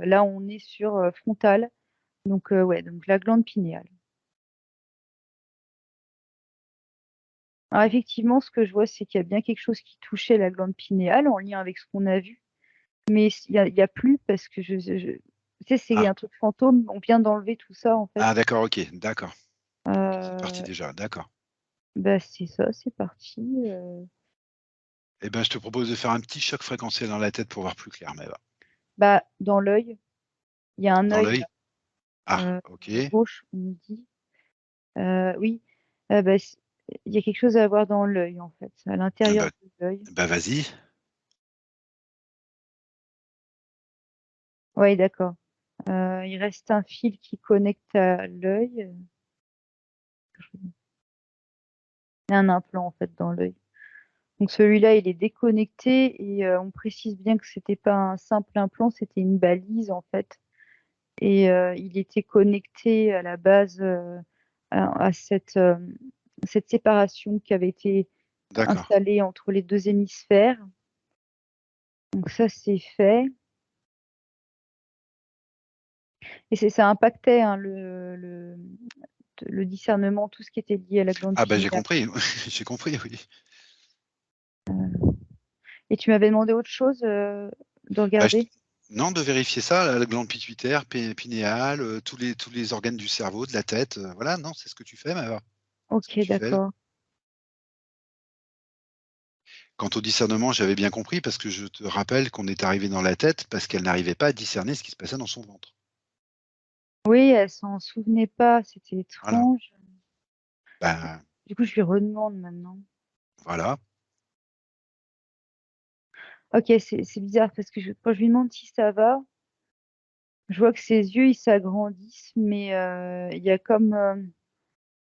là, on est sur frontal. Donc, ouais, donc la glande pinéale. Alors, effectivement, ce que je vois, c'est qu'il y a bien quelque chose qui touchait la glande pinéale en lien avec ce qu'on a vu. Mais il y a plus parce que tu sais, c'est Ah, un truc fantôme. On vient d'enlever tout ça, en fait. ah d'accord, OK, d'accord. OK, c'est parti Euh, déjà, d'accord. Bah, c'est ça, c'est parti. Eh ben, je te propose de faire un petit choc fréquentiel dans la tête pour voir plus clair, Maëva. Bah, dans l'œil, il y a un Dans œil l'œil? là, Ah, OK. gauche, on me dit. Oui, bah, il y a quelque chose à voir dans l'œil, en fait, à Ah l'intérieur bah, de l'œil. bah vas-y. Oui, d'accord. Il reste un fil qui connecte à l'œil. Il y a un implant en fait dans l'œil. Donc celui-là, il est déconnecté et on précise bien que c'était pas un simple implant, c'était une balise en fait. Et il était connecté à la base à cette cette séparation qui avait été D'accord. installée entre les 2 hémisphères. Donc ça, c'est fait. Et ça impactait, hein, le discernement, tout ce qui était lié à la glande Ah bah, j'ai pinéale. compris, j'ai compris, oui. Et tu m'avais demandé autre chose, de Bah, regarder? non, de vérifier ça, la glande pituitaire, pinéale, tous les organes du cerveau, de la tête, voilà, non, c'est ce que tu fais, Maëva. Ce que OK, tu fais. d'accord. Quant au discernement, j'avais bien compris parce que je te rappelle qu'on est arrivé dans la tête parce qu'elle n'arrivait pas à discerner ce qui se passait dans son ventre. Oui, elle s'en souvenait pas, c'était Voilà. étrange. Ben, Du coup, je lui redemande maintenant. voilà. OK, c'est bizarre parce que quand je lui demande si ça va, je vois que ses yeux, ils s'agrandissent, mais il y a comme,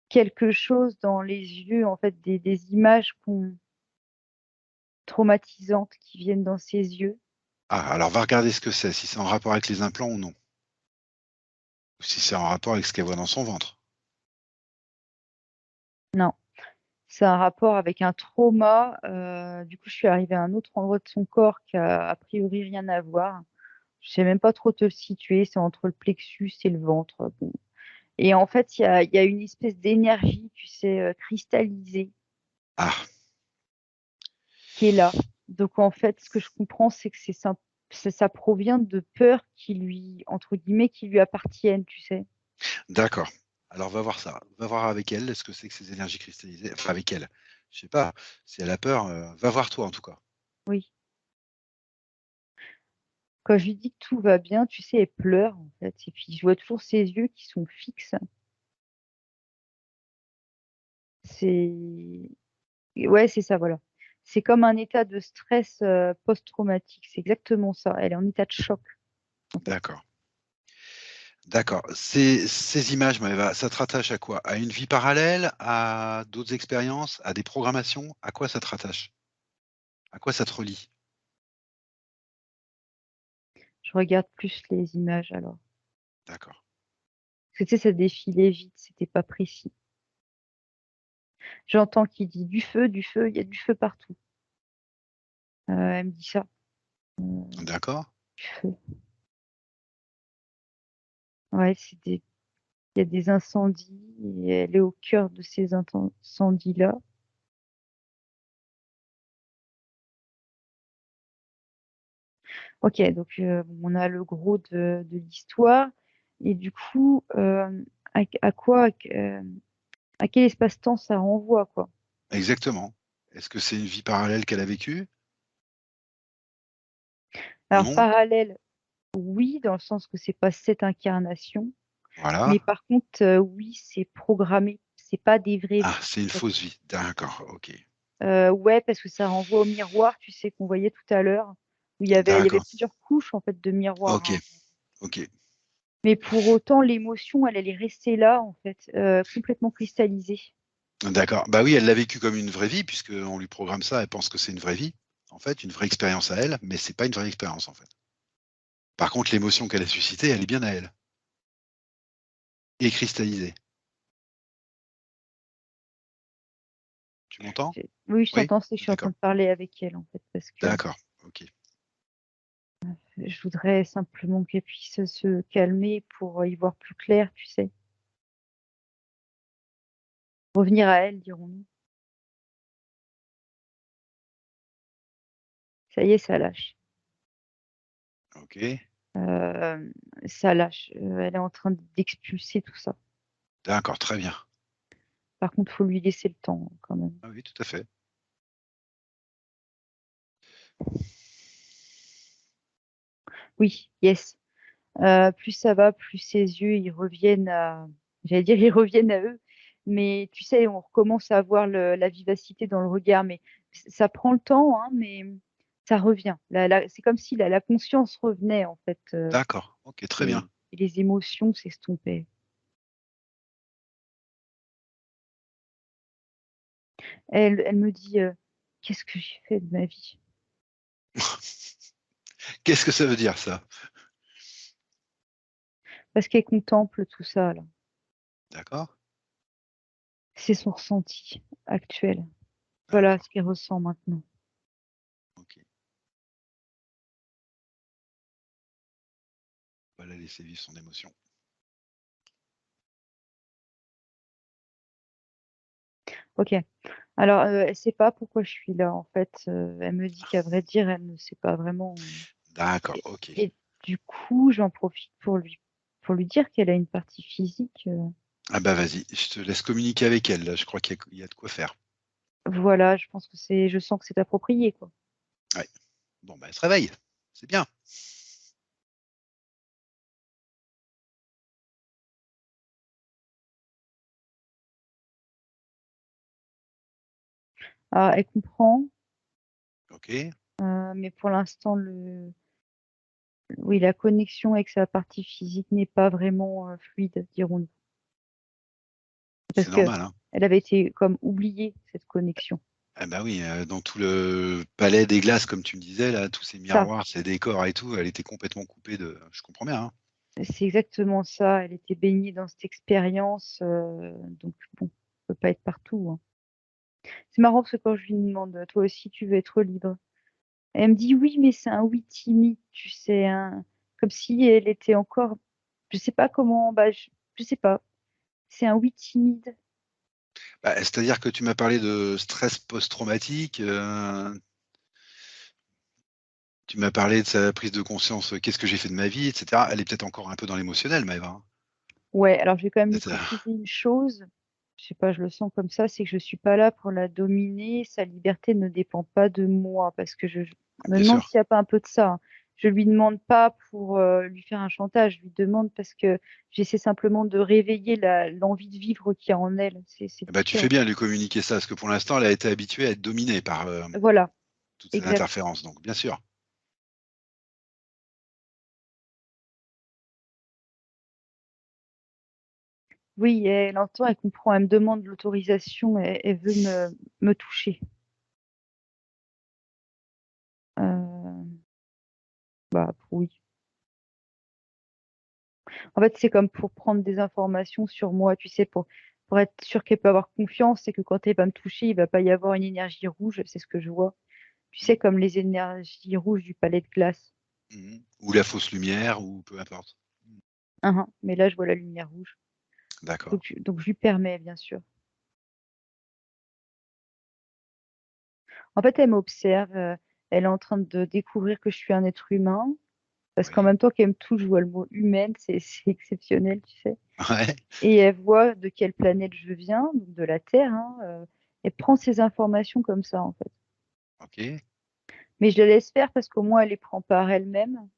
quelque chose dans les yeux, en fait, des images traumatisantes qui viennent dans ses yeux. Ah, alors va regarder ce que c'est, si c'est en rapport avec les implants ou non. Ou si c'est en rapport avec ce qu'elle voit dans son ventre. Non, c'est un rapport avec un trauma, du coup, je suis arrivée à un autre endroit de son corps qui a priori rien à voir. Je sais même pas trop te le situer, c'est entre le plexus et le ventre, bon. Et en fait, il y a une espèce d'énergie, tu sais, cristallisée Ah, qui est là. Donc en fait, ce que je comprends, c'est que ça provient de peurs qui lui, entre guillemets, qui lui appartiennent, tu sais. d'accord. Alors va voir ça. Va voir avec elle ce que c'est que ces énergies cristallisées. Enfin, avec elle. Je sais pas. Si elle a peur, va voir toi en tout cas. Oui. Quand je lui dis que tout va bien, tu sais, elle pleure en fait. Et puis je vois toujours ses yeux qui sont fixes. C'est Ouais, c'est ça, voilà. C'est comme un état de stress post-traumatique. C'est exactement ça. Elle est en état de choc, en fait. D'accord. D'accord. Ces images, Maëva, ça te rattache à quoi? À une vie parallèle? À d'autres expériences? À des programmations? À quoi ça te rattache? À quoi ça te relie? Je regarde plus les images alors. D'accord. Parce que tu sais, ça défilait vite, c'était pas précis. J'entends qu'il dit du feu, il y a du feu partout. Elle me dit ça, D'accord. du feu. Ouais, il y a des incendies et elle est au cœur de ces incendies-là. Ok, donc on a le gros de l'histoire. Et du coup, à quoi, à quel espace-temps ça renvoie, quoi? Exactement. Est-ce que c'est une vie parallèle qu'elle a vécue? Alors, Non? parallèle, oui, dans le sens que c'est pas cette incarnation, mais Voilà. par contre, oui, c'est programmé, c'est pas des vraies Ah, vies. c'est une fausse vie. D'accord, OK. Ouais, parce que ça renvoie au miroir, tu sais, qu'on voyait tout à l'heure, où il y avait D'accord. plusieurs couches, en fait, de miroirs, OK, hein. OK. Mais pour autant, l'émotion, elle est restée là, en fait, complètement cristallisée. D'accord. Bah oui, elle l'a vécu comme une vraie vie puisqu'on lui programme ça, elle pense que c'est une vraie vie, en fait, une vraie expérience à elle, mais c'est pas une vraie expérience, en fait. Par contre, l'émotion qu'elle a suscitée, elle est bien à elle et cristallisée. Tu m'entends? Oui, je Oui? t'entends, c'est que je suis en train D'accord. de parler avec elle, en fait, parce que D'accord. OK. je voudrais simplement qu'elle puisse se calmer pour y voir plus clair, tu sais. Revenir à elle, dirons-nous. Ça y est, ça lâche. OK. Ça lâche. Elle est en train d'expulser tout ça. D'accord, très bien. Par contre, faut lui laisser le temps quand même. Ah oui, tout à fait. Oui, yes. Plus ça va, plus ses yeux, ils reviennent à j'allais dire ils reviennent à eux, mais tu sais, on recommence à voir la vivacité dans le regard, mais ça prend le temps, hein, mais ça revient. C'est comme si la conscience revenait en fait, D'accord. OK, très bien. et les émotions s'estompaient. Elle me dit, «Qu'est-ce que j'ai fait de ma vie?» Qu'est-ce que ça veut dire ça? Parce qu'elle contemple tout ça là. D'accord. C'est son ressenti actuel. Voilà D'accord, ce qu'il ressent maintenant. ok. On va la laisser vivre son émotion. Ok. Alors, elle sait pas pourquoi je suis là, en fait. Elle me dit qu'à vrai dire, elle ne sait pas vraiment. D'accord, Et, ok. et du coup, j'en profite pour lui dire qu'elle a une partie physique. Ah bah vas-y, je te laisse communiquer avec elle, là. Je crois qu'il y a de quoi faire. Voilà, je sens que c'est approprié, quoi. Ouais. Bon, bah elle se réveille. C'est bien. Ah, elle comprend, Ok. mais pour l'instant, oui, la connexion avec sa partie physique n'est pas vraiment fluide, dirons-nous. Parce C'est que normal, hein. elle avait été comme oubliée, cette connexion. Ah bah oui, dans tout le palais des glaces, comme tu me disais, là, tous ces Ça, miroirs, ces décors et tout, elle était complètement coupée de. Je comprends bien, hein. c'est exactement ça. Elle était baignée dans cette expérience, donc bon, on peut pas être partout, hein. C'est marrant parce que quand je lui demande, toi aussi, tu veux être libre? Elle me dit oui, mais c'est un oui timide, tu sais, hein, comme si elle était encore, je sais pas comment, bah, je sais pas, c'est un oui timide. Bah, c'est-à-dire que tu m'as parlé de stress post-traumatique, tu m'as parlé de sa prise de conscience, qu'est-ce que j'ai fait de ma vie, etc. Elle est peut-être encore un peu dans l'émotionnel, Maëva, hein. Ouais, alors je vais quand même lui Peut-être, préciser une chose, je sais pas, je le sens comme ça, c'est que je suis pas là pour la dominer, sa liberté ne dépend pas de moi, parce que je me bien demande sûr. s'il n'y a pas un peu de ça, hein. Je lui demande pas pour lui faire un chantage, je lui demande parce que j'essaie simplement de réveiller l'envie de vivre qu'il y a en elle. C'est Eh tout ben, tu ça. fais bien de lui communiquer ça, parce que pour l'instant, elle a été habituée à être dominée par Voilà, toutes ces exact. interférences. Donc, bien sûr. Oui, elle entend, elle comprend, elle me demande l'autorisation, elle veut me toucher. Euh, Bah oui. En fait, c'est comme pour prendre des informations sur moi, tu sais, pour être sûr qu'elle peut avoir confiance, c'est que quand elle va me toucher, il va pas y avoir une énergie rouge, c'est ce que je vois. Tu sais, Mhm. comme les énergies rouges du palais de glace. Mhm. Ou la fausse lumière, ou peu importe. Hein, hein. Mais là, je vois la lumière rouge. D'accord. Donc je lui permets, bien sûr. En fait, elle m'observe, elle est en train de découvrir que je suis un être humain, parce qu'en Oui. même temps qu'elle me touche, je vois le mot humaine, c'est exceptionnel, tu sais. Ouais. Et elle voit de quelle planète je viens, donc de la Terre, hein, elle prend ces informations comme ça, en fait. Ok. Mais je la laisse faire parce qu'au moins elle les prend par elle-même.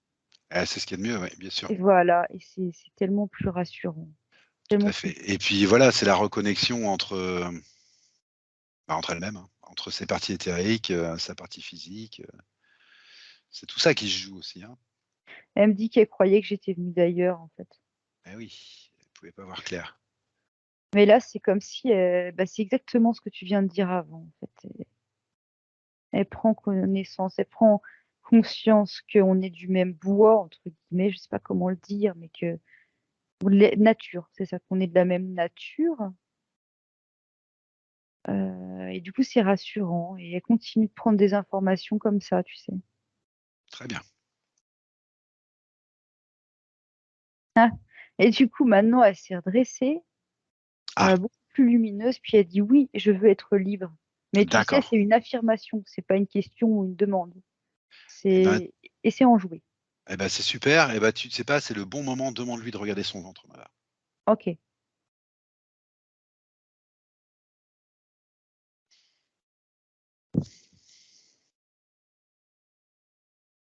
Ah, c'est ce qu'il y a de mieux, ouais, bien sûr. Et voilà, et c'est tellement plus rassurant, Tout à tellement fait. plus. Et puis voilà, c'est la reconnexion entre elles-mêmes, hein, entre ses parties éthériques, sa partie physique. C'est tout ça qui se joue aussi, hein. Elle me dit qu'elle croyait que j'étais venue d'ailleurs, en fait. Eh oui, elle ne pouvait pas voir clair. Mais là, c'est comme si, bah, c'est exactement ce que tu viens de dire avant, en fait. Elle prend connaissance, elle prend conscience qu'on est du même bois, entre guillemets, je sais pas comment le dire, mais que nature, c'est ça, qu'on est de la même nature. Et du coup, c'est rassurant. Et elle continue de prendre des informations comme ça, tu sais. Très bien. Ah. Et du coup, maintenant, elle s'est redressée, Ah, beaucoup plus lumineuse, puis elle dit oui, je veux être libre. Mais tu sais, d'accord. c'est une affirmation, c'est pas une question ou une demande. Eh ben, C'est et c'est enjoué. c'est super. Eh ben, tu ne sais pas, c'est le bon moment. Demande-lui de regarder son ventre, Mala. Ok.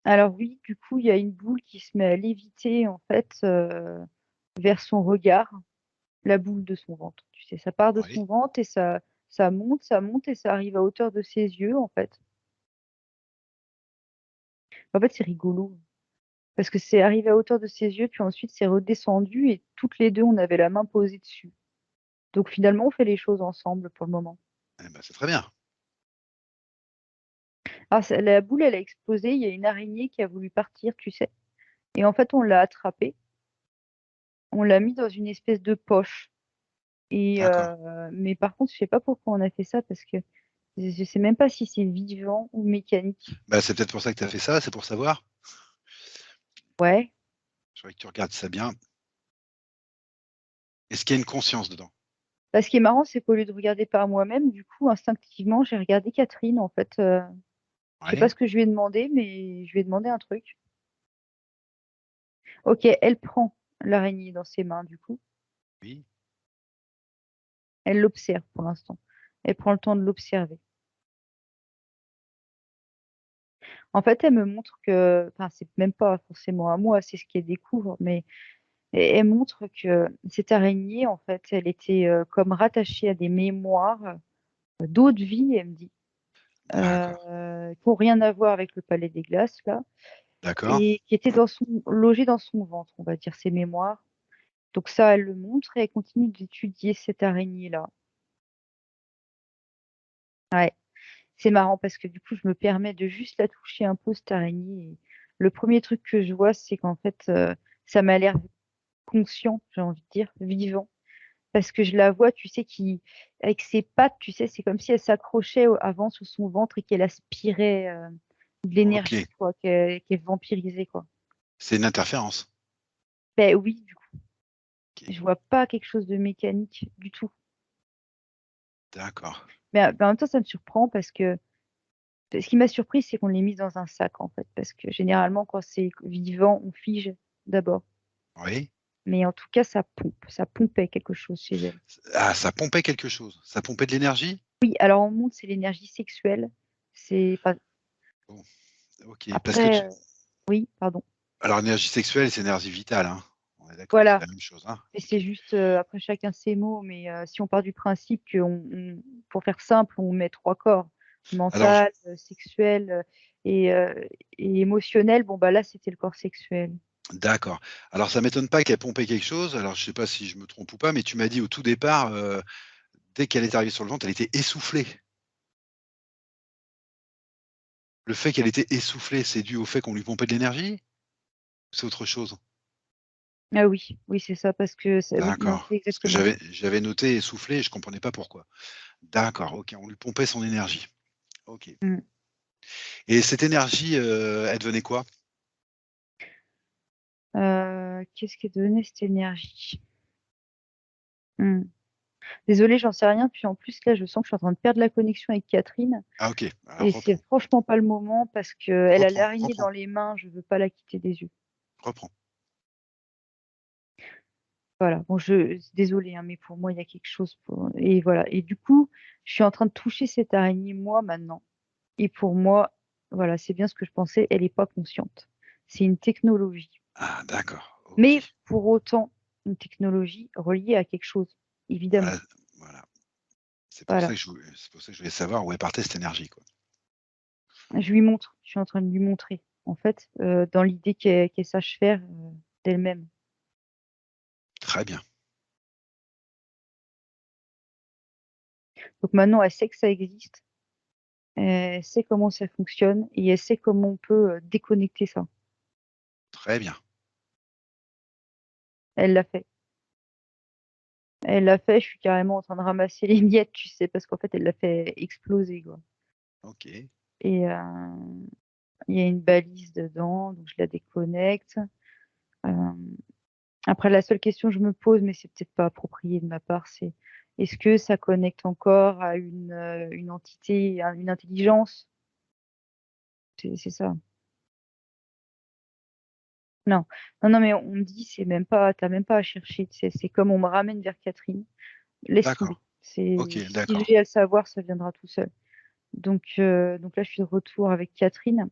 Alors oui, du coup, il y a une boule qui se met à léviter en fait vers son regard, la boule de son ventre. Tu sais, ça part de Oui. son ventre et ça monte et ça arrive à hauteur de ses yeux en fait. En fait, c'est rigolo parce que c'est arrivé à hauteur de ses yeux, puis ensuite c'est redescendu et toutes les deux on avait la main posée dessus. Donc finalement, on fait les choses ensemble pour le moment. Eh ben, c'est très bien. Ah, la boule, elle a explosé. Il y a une araignée qui a voulu partir, tu sais. Et en fait, on l'a attrapée. On l'a mis dans une espèce de poche. Et D'accord. mais par contre, je sais pas pourquoi on a fait ça parce que je sais même pas si c'est vivant ou mécanique. Bah, c'est peut-être pour ça que tu as fait ça, c'est pour savoir? Ouais. Je voudrais que tu regardes ça bien. Est-ce qu'il y a une conscience dedans? Bah, ce qui est marrant, c'est qu'au lieu de regarder par moi-même, du coup, instinctivement, j'ai regardé Catherine, en fait. Je sais pas Ouais, ce que je lui ai demandé, mais je lui ai demandé un truc. Ok, elle prend l'araignée dans ses mains, du coup. oui, Elle l'observe pour l'instant. Elle prend le temps de l'observer. En fait, elle me montre que, enfin, c'est même pas forcément à moi, c'est ce qu'elle découvre, mais elle montre que cette araignée, en fait, elle était comme rattachée à des mémoires d'autres vies, elle me dit, d'accord, qui n'ont rien à voir avec le Palais des Glaces, là, d'accord, et qui étaient logées dans son ventre, on va dire, ces mémoires. Donc ça, elle le montre et elle continue d'étudier cette araignée-là. Ouais. C'est marrant parce que du coup, je me permets de juste la toucher un peu, cette araignée. Et le premier truc que je vois, c'est qu'en fait, ça m'a l'air conscient, j'ai envie de dire, vivant. Parce que je la vois, tu sais, avec ses pattes, tu sais, c'est comme si elle s'accrochait avant sur son ventre et qu'elle aspirait de OK. l'énergie, quoi, qu'elle vampirisait, quoi. C'est une interférence? Ben oui, du coup, OK, je vois pas quelque chose de mécanique du tout. d'accord. Mais en même temps, ça me surprend parce que ce qui m'a surpris, c'est qu'on l'ait mise dans un sac, en fait. Parce que généralement, quand c'est vivant, on fige d'abord. Oui. Mais en tout cas, ça pompe. Ça pompait quelque chose chez elle. Ah, ça pompait quelque chose? Ça pompait de l'énergie? Oui, alors on montre, c'est l'énergie sexuelle. C'est pas... Bon, OK, parce que Après, oui, pardon. alors l'énergie sexuelle, c'est l'énergie vitale, hein? On est d'accord, c'est Voilà. la même chose, hein? Et c'est OK. juste, après chacun ses mots, mais si on part du principe que, pour faire simple, on met trois corps, Alors je mental, sexuel et émotionnel, bon, bah là, c'était le corps sexuel. d'accord. Alors ça m'étonne pas qu'elle pompait quelque chose. Alors je sais pas si je me trompe ou pas, mais tu m'as dit au tout départ, dès qu'elle est arrivée sur le ventre, elle était essoufflée. Le fait qu'elle était essoufflée, c'est dû au fait qu'on lui pompait de l'énergie? C'est autre chose? Ah oui, oui, c'est ça, parce que oui, non, D'accord. c'est Parce que exactement ça. j'avais noté essoufflée et je comprenais pas pourquoi. D'accord, OK, on lui pompait son énergie. OK. Mm. Et cette énergie, elle devenait quoi? Qu'est-ce qui est donné cette énergie? Hmm. Désolée, j'en sais rien. Puis en plus, là, je sens que je suis en train de perdre la connexion avec Catherine. Ah OK, alors Et c'est reprends, franchement pas le moment parce qu'elle a reprends, l'araignée reprends, dans les mains. Je veux pas la quitter des yeux. reprends. Voilà. Bon, désolée, hein, mais pour moi, il y a quelque chose. Et voilà. Et du coup, je suis en train de toucher cette araignée, moi, maintenant. Et pour moi, voilà, c'est bien ce que je pensais. Elle n'est pas consciente. C'est une technologie. Ah d'accord, OK. Mais pour autant, une technologie reliée à quelque chose, évidemment. Voilà, voilà. Voilà. C'est pour ça que je voulais savoir où elle partait cette énergie, quoi. Je lui montre, je suis en train de lui montrer, en fait, dans l'idée qu'elle sache faire d'elle-même. Très bien, Donc maintenant, elle sait que ça existe, elle sait comment ça fonctionne et elle sait comment on peut déconnecter ça. très bien. Elle l'a fait. Elle l'a fait, je suis carrément en train de ramasser les miettes, tu sais, parce qu'en fait, elle l'a fait exploser, quoi. OK. Et il y a une balise dedans, donc je la déconnecte. Euh, Après, la seule question que je me pose, mais c'est peut-être pas approprié de ma part, c'est est-ce que ça connecte encore à une entité, à une intelligence? C'est ça. Non, non, non, mais on me dit, c'est même pas, t'as même pas à chercher. C'est comme on me ramène vers Catherine. Laisse tomber. D'accord. OK, Si d'accord. j'ai à le savoir, ça viendra tout seul. Donc là, je suis de retour avec Catherine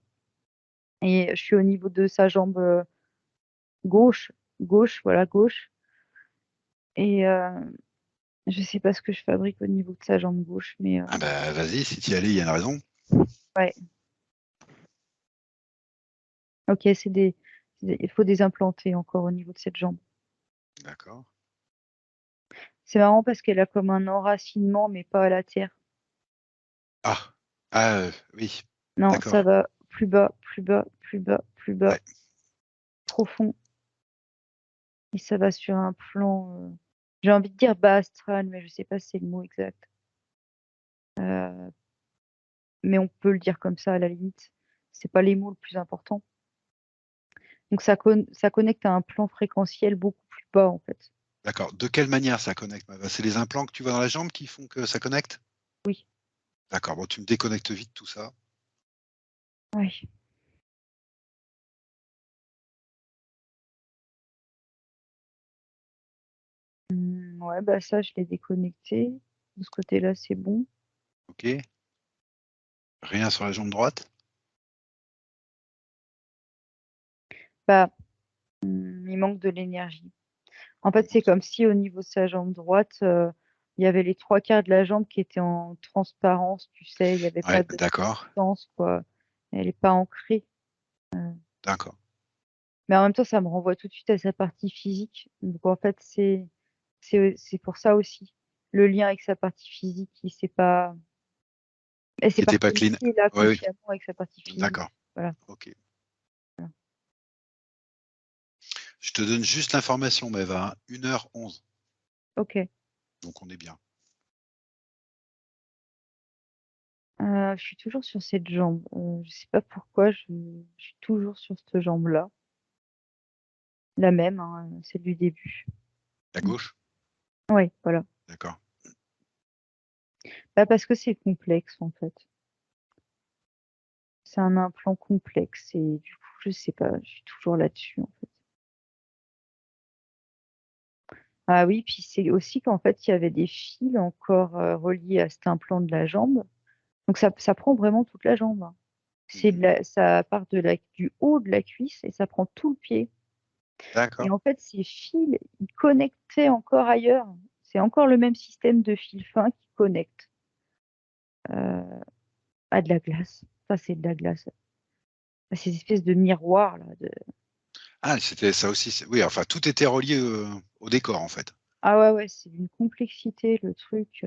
et je suis au niveau de sa jambe gauche, voilà, gauche. Et je sais pas ce que je fabrique au niveau de sa jambe gauche, mais Ah bah, vas-y, si tu y allais, il y a une raison. ouais. Ok, il faut des implanter encore au niveau de cette jambe. D'accord. C'est marrant parce qu'elle a comme un enracinement, mais pas à la terre. Ah! Ah, oui, Non, ça d'accord. va plus bas, plus bas, plus bas, plus bas, Ouais, profond. Et ça va sur un plan. J'ai envie de dire bas astral, mais je sais pas si c'est le mot exact. Euh, mais on peut le dire comme ça à la limite. C'est pas les mots le plus important. Donc ça connecte à un plan fréquentiel beaucoup plus bas en fait. D'accord. De quelle manière ça connecte, Maëva? C'est les implants que tu vois dans la jambe qui font que ça connecte? Oui, D'accord. Bon, tu me déconnectes vite tout ça. oui. Ouais, bah ça, je l'ai déconnecté. De ce côté-là, c'est bon. Ok. Rien sur la jambe droite? Bah, il manque de l'énergie. En fait, c'est comme si au niveau de sa jambe droite, il y avait les trois quarts de la jambe qui étaient en transparence, tu sais, il n'y avait Ouais, pas de d'accord. sens, quoi. Elle n'est pas ancrée. D'accord. Mais en même temps, ça me renvoie tout de suite à sa partie physique. Donc en fait, c'est pour ça aussi. Le lien avec sa partie physique, elle s'est Qui pas était pas clean. reconnectée là Oui, oui. consciemment avec sa partie D'accord. physique. Voilà. Ok. Je te donne juste l'information, Maëva, hein. 1h11. Ok. Donc on est bien. Je suis toujours sur cette jambe. Je sais pas pourquoi, je suis toujours sur cette jambe-là. La même, hein, celle du début. À gauche? Oui, voilà. D'accord. Bah, parce que c'est complexe en fait. C'est un implant complexe et du coup, je sais pas, je suis toujours là-dessus en fait. Ah oui, puis c'est aussi qu'en fait, il y avait des fils encore reliés à cet implant de la jambe. Donc ça prend vraiment toute la jambe, hein. Mhm. Ça part du haut de la cuisse et ça prend tout le pied. Et D'accord. en fait, ces fils, ils connectaient encore ailleurs. C'est encore le même système de fils fins qui connecte euh, à de la glace. Enfin, c'est de la glace. À ces espèces de miroirs là. Ah, c'était ça aussi. Oui, enfin, tout était relié au décor, en fait. Ah ouais, ouais, c'est d'une complexité le truc.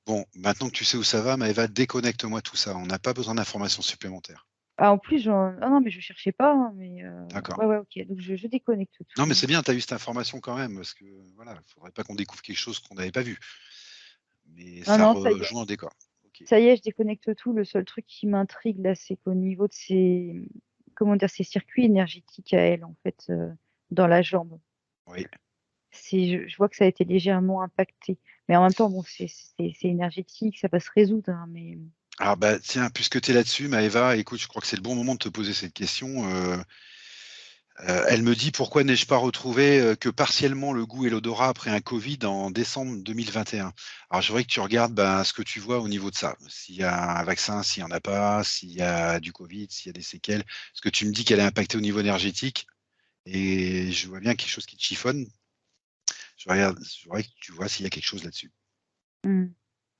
Bon, maintenant que tu sais où ça va, Maëva, déconnecte-moi tout ça. On n'a pas besoin d'informations supplémentaires. Ah, en plus, ah non, mais je cherchais pas, hein, mais D'accord. ouais, ouais, ok. Donc je déconnecte Non, mais tout. c'est bien, tu as eu cette information quand même, parce que voilà, il faudrait pas qu'on découvre quelque chose qu'on n'avait pas vu. Mais Non, ça non, ça y est. rejoint le décor. Ok. Ça y est, je déconnecte tout. Le seul truc qui m'intrigue là, c'est qu'au niveau de comment dire, ces circuits énergétiques à elle, en fait, dans la jambe. Oui. Je vois que ça a été légèrement impacté. Mais en même temps, bon, c'est énergétique, ça va se résoudre, hein, mais Alors bah tiens, puisque tu es là-dessus, Maëva, écoute, je crois que c'est le bon moment de te poser cette question. Elle me dit pourquoi n'ai-je pas retrouvé que partiellement le goût et l'odorat après un Covid en décembre 2021. Alors je voudrais que tu regardes ce que tu vois au niveau de ça. S'il y a un vaccin, s'il n'y en a pas, s'il y a du Covid, s'il y a des séquelles. Parce que tu me dis qu'elle est impactée au niveau énergétique et je vois bien quelque chose qui te chiffonne. Je voudrais que tu vois s'il y a quelque chose là-dessus. hmm.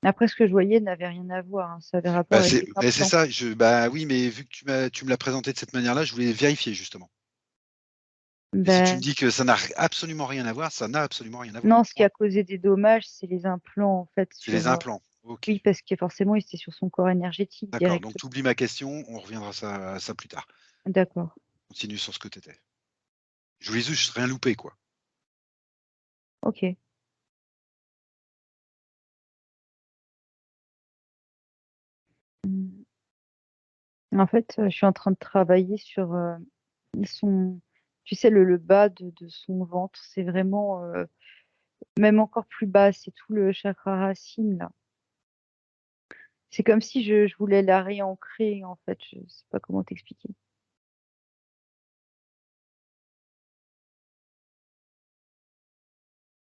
Après, ce que je voyais n'avait rien à voir, hein. Ça avait rapport Bah, avec c'est les bah, c'est implants. ça. Bah oui, mais vu que tu me l'as présenté de cette manière-là, je voulais vérifier justement. Et si tu me Ben, dis que ça n'a absolument rien à voir, ça n'a absolument rien à voir. non, ce qui Point. a causé des dommages, c'est les implants, en fait, C'est les sur. implants. Ok. Oui, parce que forcément, il était sur son corps énergétique D'accord. Donc direct. tu oublies ma question, on reviendra à ça plus tard. D'accord. Continue sur ce que tu étais. Je voulais juste rien louper, quoi. Ok. Hmm. En fait, je suis en train de travailler sur son, tu sais, le bas de son ventre. C'est vraiment, même encore plus bas, c'est tout le chakra racine, là. C'est comme si je voulais la réancrer, en fait. Je sais pas comment t'expliquer.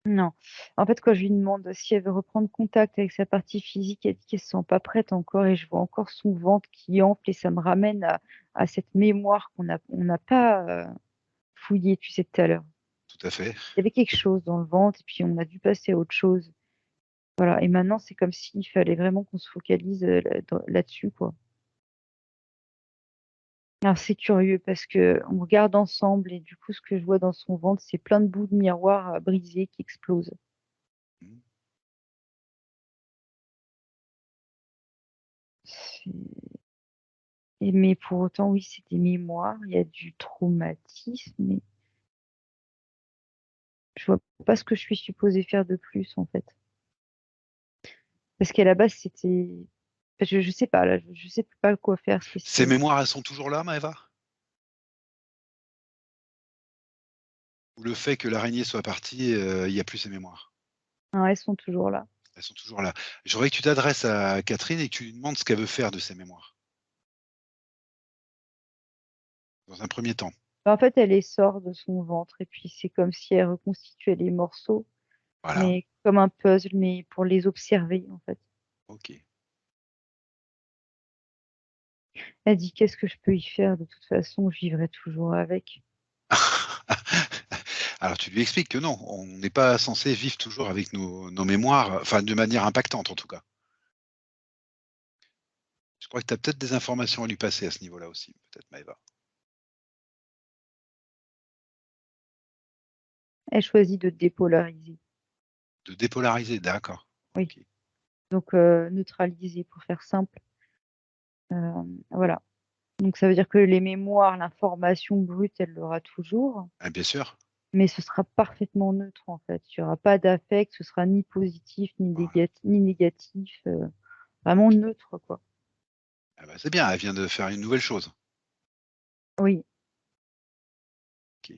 Non. En fait, quand je lui demande si elle veut reprendre contact avec sa partie physique, elle dit qu'elle se sent pas prête encore et je vois encore son ventre qui enfle et ça me ramène à cette mémoire on n'a pas fouillée, tu sais, tout à l'heure. Tout à fait. Il y avait quelque chose dans le ventre et puis on a dû passer à autre chose. Voilà. Et maintenant, c'est comme s'il fallait vraiment qu'on se focalise là-dessus, quoi. Alors, c'est curieux parce que on regarde ensemble et du coup, ce que je vois dans son ventre, c'est plein de bouts de miroir brisés qui explosent. Mhm. Mais pour autant, oui, c'est des mémoires, il y a du traumatisme, mais Je vois pas ce que je suis supposée faire de plus, en fait. Parce qu'à la base, c'était. Je sais pas, là, je sais pas quoi faire Ces spécialement. mémoires, elles sont toujours là, Maëva? Ou le fait que l'araignée soit partie, il n'y a plus ces mémoires? Non, elles sont toujours là. Elles sont toujours là. J'aurais que tu t'adresses à Catherine et que tu lui demandes ce qu'elle veut faire de ces mémoires, dans un premier temps. En fait, elle les sort de son ventre et puis c'est comme si elle reconstituait les morceaux, Voilà, mais comme un puzzle, mais pour les observer, en fait. OK. Elle dit qu'est-ce que je peux y faire? De toute façon, je vivrai toujours avec. Alors tu lui expliques que non, on n'est pas censé vivre toujours avec nos mémoires, enfin de manière impactante en tout cas. Je crois que tu as peut-être des informations à lui passer à ce niveau-là aussi, peut-être Maëva. Elle choisit de dépolariser. De dépolariser, d'accord. Oui, OK. donc neutraliser pour faire simple. Voilà. Donc ça veut dire que les mémoires, l'information brute, elle l'aura toujours, Ah bien sûr, mais ce sera parfaitement neutre en fait. Il n'y aura pas d'affect, ce sera ni positif, voilà. ni négatif, vraiment OK. neutre quoi. Ah bah, c'est bien, elle vient de faire une nouvelle chose. Oui, OK.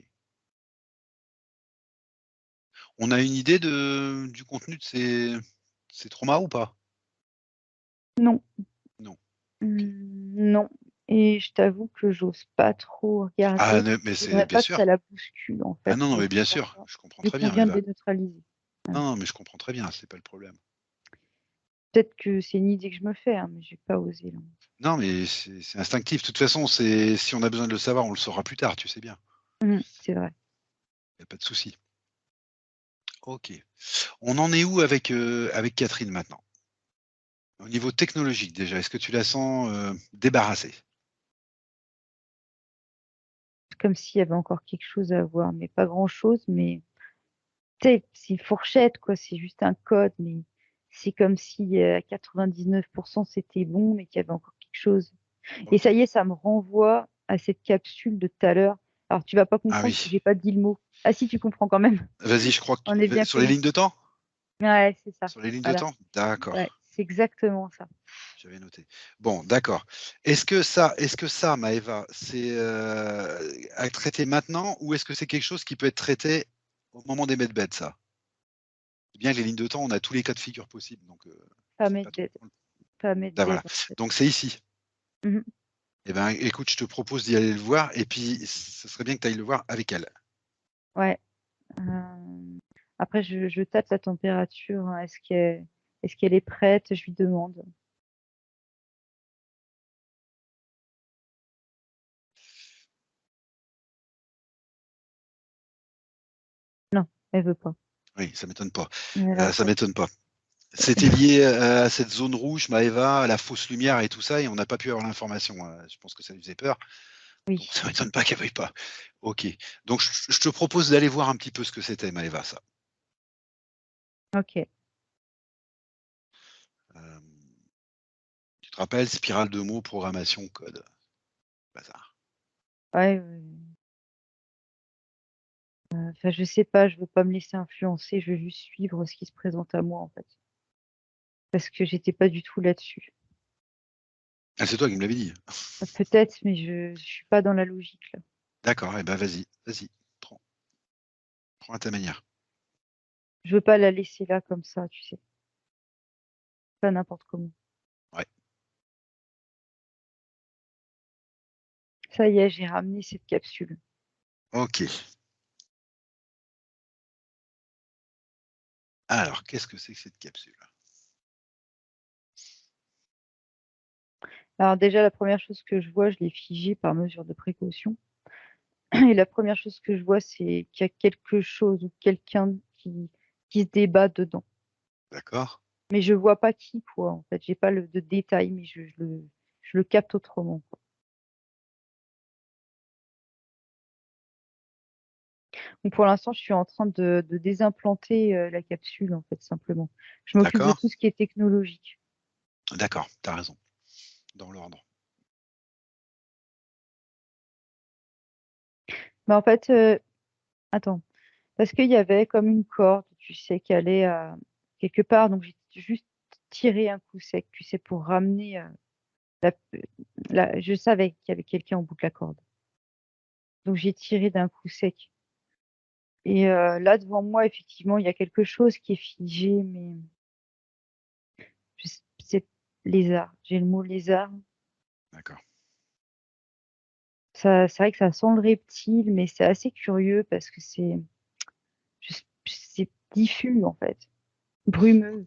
On a une idée du contenu de ces traumas ou pas? non, Non. OK. Non. Et je t'avoue que j'ose pas trop Ah regarder. ne mais Je voudrais c'est bien pas que ça sûr. la bouscule en Ah fait, non, non, ces mais bien sûr, mémoires-là, je comprends vu très qu'on bien vient de Maëva. les neutraliser. Voilà. Non, non, mais je comprends très bien, c'est pas le problème. Peut-être que c'est une idée que je me fais, hein, mais j'ai pas osé là. Non, mais c'est instinctif. De toute façon, si on a besoin de le savoir, on le saura plus tard, tu sais bien. C'est vrai. Il y a pas de souci. OK. On en est où avec Catherine maintenant? Au niveau technologique déjà, est-ce que tu la sens, débarrassée? Comme s'il y avait encore quelque chose à voir, mais pas grand-chose, mais tu sais, c'est une fourchette, quoi, c'est juste un code, mais c'est comme si à 99% c'était bon, mais qu'il y avait encore quelque chose. Et ça OK. y est, ça me renvoie à cette capsule de tout à l'heure. Alors, tu vas pas Ah comprendre que oui. j'ai pas dit le mot. Ah si, tu comprends quand même. Vas-y, je crois que On est bien sur les lignes de connecté. temps? Ouais, c'est ça. Sur les lignes de Voilà. temps? Ouais, D'accord, c'est exactement ça. j'avais noté. Bon, d'accord. Est-ce que ça, Maëva, c'est, à traiter maintenant ou est-ce que c'est quelque chose qui peut être traité au moment des medbeds, ça? Bien que les lignes de temps, on a tous les cas de figure possibles, donc Pas je sais pas trop Medbed. comment Pas bah, Medbed, voilà. en fait. Donc c'est ici. Mhm. Eh ben, écoute, je te propose d'y aller le voir et puis ce serait bien que tu ailles le voir avec elle. Ouais. Après, je tâte la température, hein. Est-ce qu'elle est prête? Je lui demande. Non, elle veut pas. Oui, ça m'étonne pas. Alors, Ça m'étonne pas. C'était lié, à cette zone rouge, Maëva, à la fausse lumière et tout ça et on n'a pas pu avoir l'information, je pense que ça lui faisait peur, donc oui. ça m'étonne pas qu'elle veuille pas. OK, donc je te propose d'aller voir un petit peu ce que c'était, Maëva, ça. Ok. Hem, Tu te rappelles, spirale de mots, programmation, code, bazar. Ouais, enfin, je sais pas, je veux pas me laisser influencer, je veux juste suivre ce qui se présente à moi, en fait. Parce que j'étais pas du tout là-dessus. Ah, c'est toi qui me l'avais dit. Peut-être, mais je suis pas dans la logique, là. D'accord, eh ben, vas-y, vas-y, prends à ta manière. Je veux pas la laisser là comme ça, tu sais. Pas n'importe comment. Ouais, Ça y est, j'ai ramené cette capsule. OK. Alors, qu'est-ce que c'est que cette capsule? Alors déjà, la première chose que je vois, je l'ai figée par mesure de précaution. Et la première chose que je vois, c'est qu'il y a quelque chose ou quelqu'un qui se débat dedans. D'accord, Mais je vois pas qui, quoi, en fait. J'ai pas de détails, mais je le capte autrement, quoi. Donc pour l'instant, je suis en train de désimplanter la capsule, en fait, simplement. Je m'occupe de d'accord, tout ce qui est technologique. d'accord, tu as raison, dans l'ordre. Mais en fait, attends. Parce qu'il y avait comme une corde, tu sais, qui allait quelque part. Donc, j'ai juste tiré un coup sec, tu sais, pour ramener la, je savais qu'il y avait quelqu'un au bout de la corde. Donc, j'ai tiré d'un coup sec. Et là, devant moi, effectivement, il y a quelque chose qui est figé, mais c'est lézard. J'ai le mot lézard. D'accord. Ça, c'est vrai que ça sent le reptile, mais c'est assez curieux parce que c'est diffus, en fait, brumeux.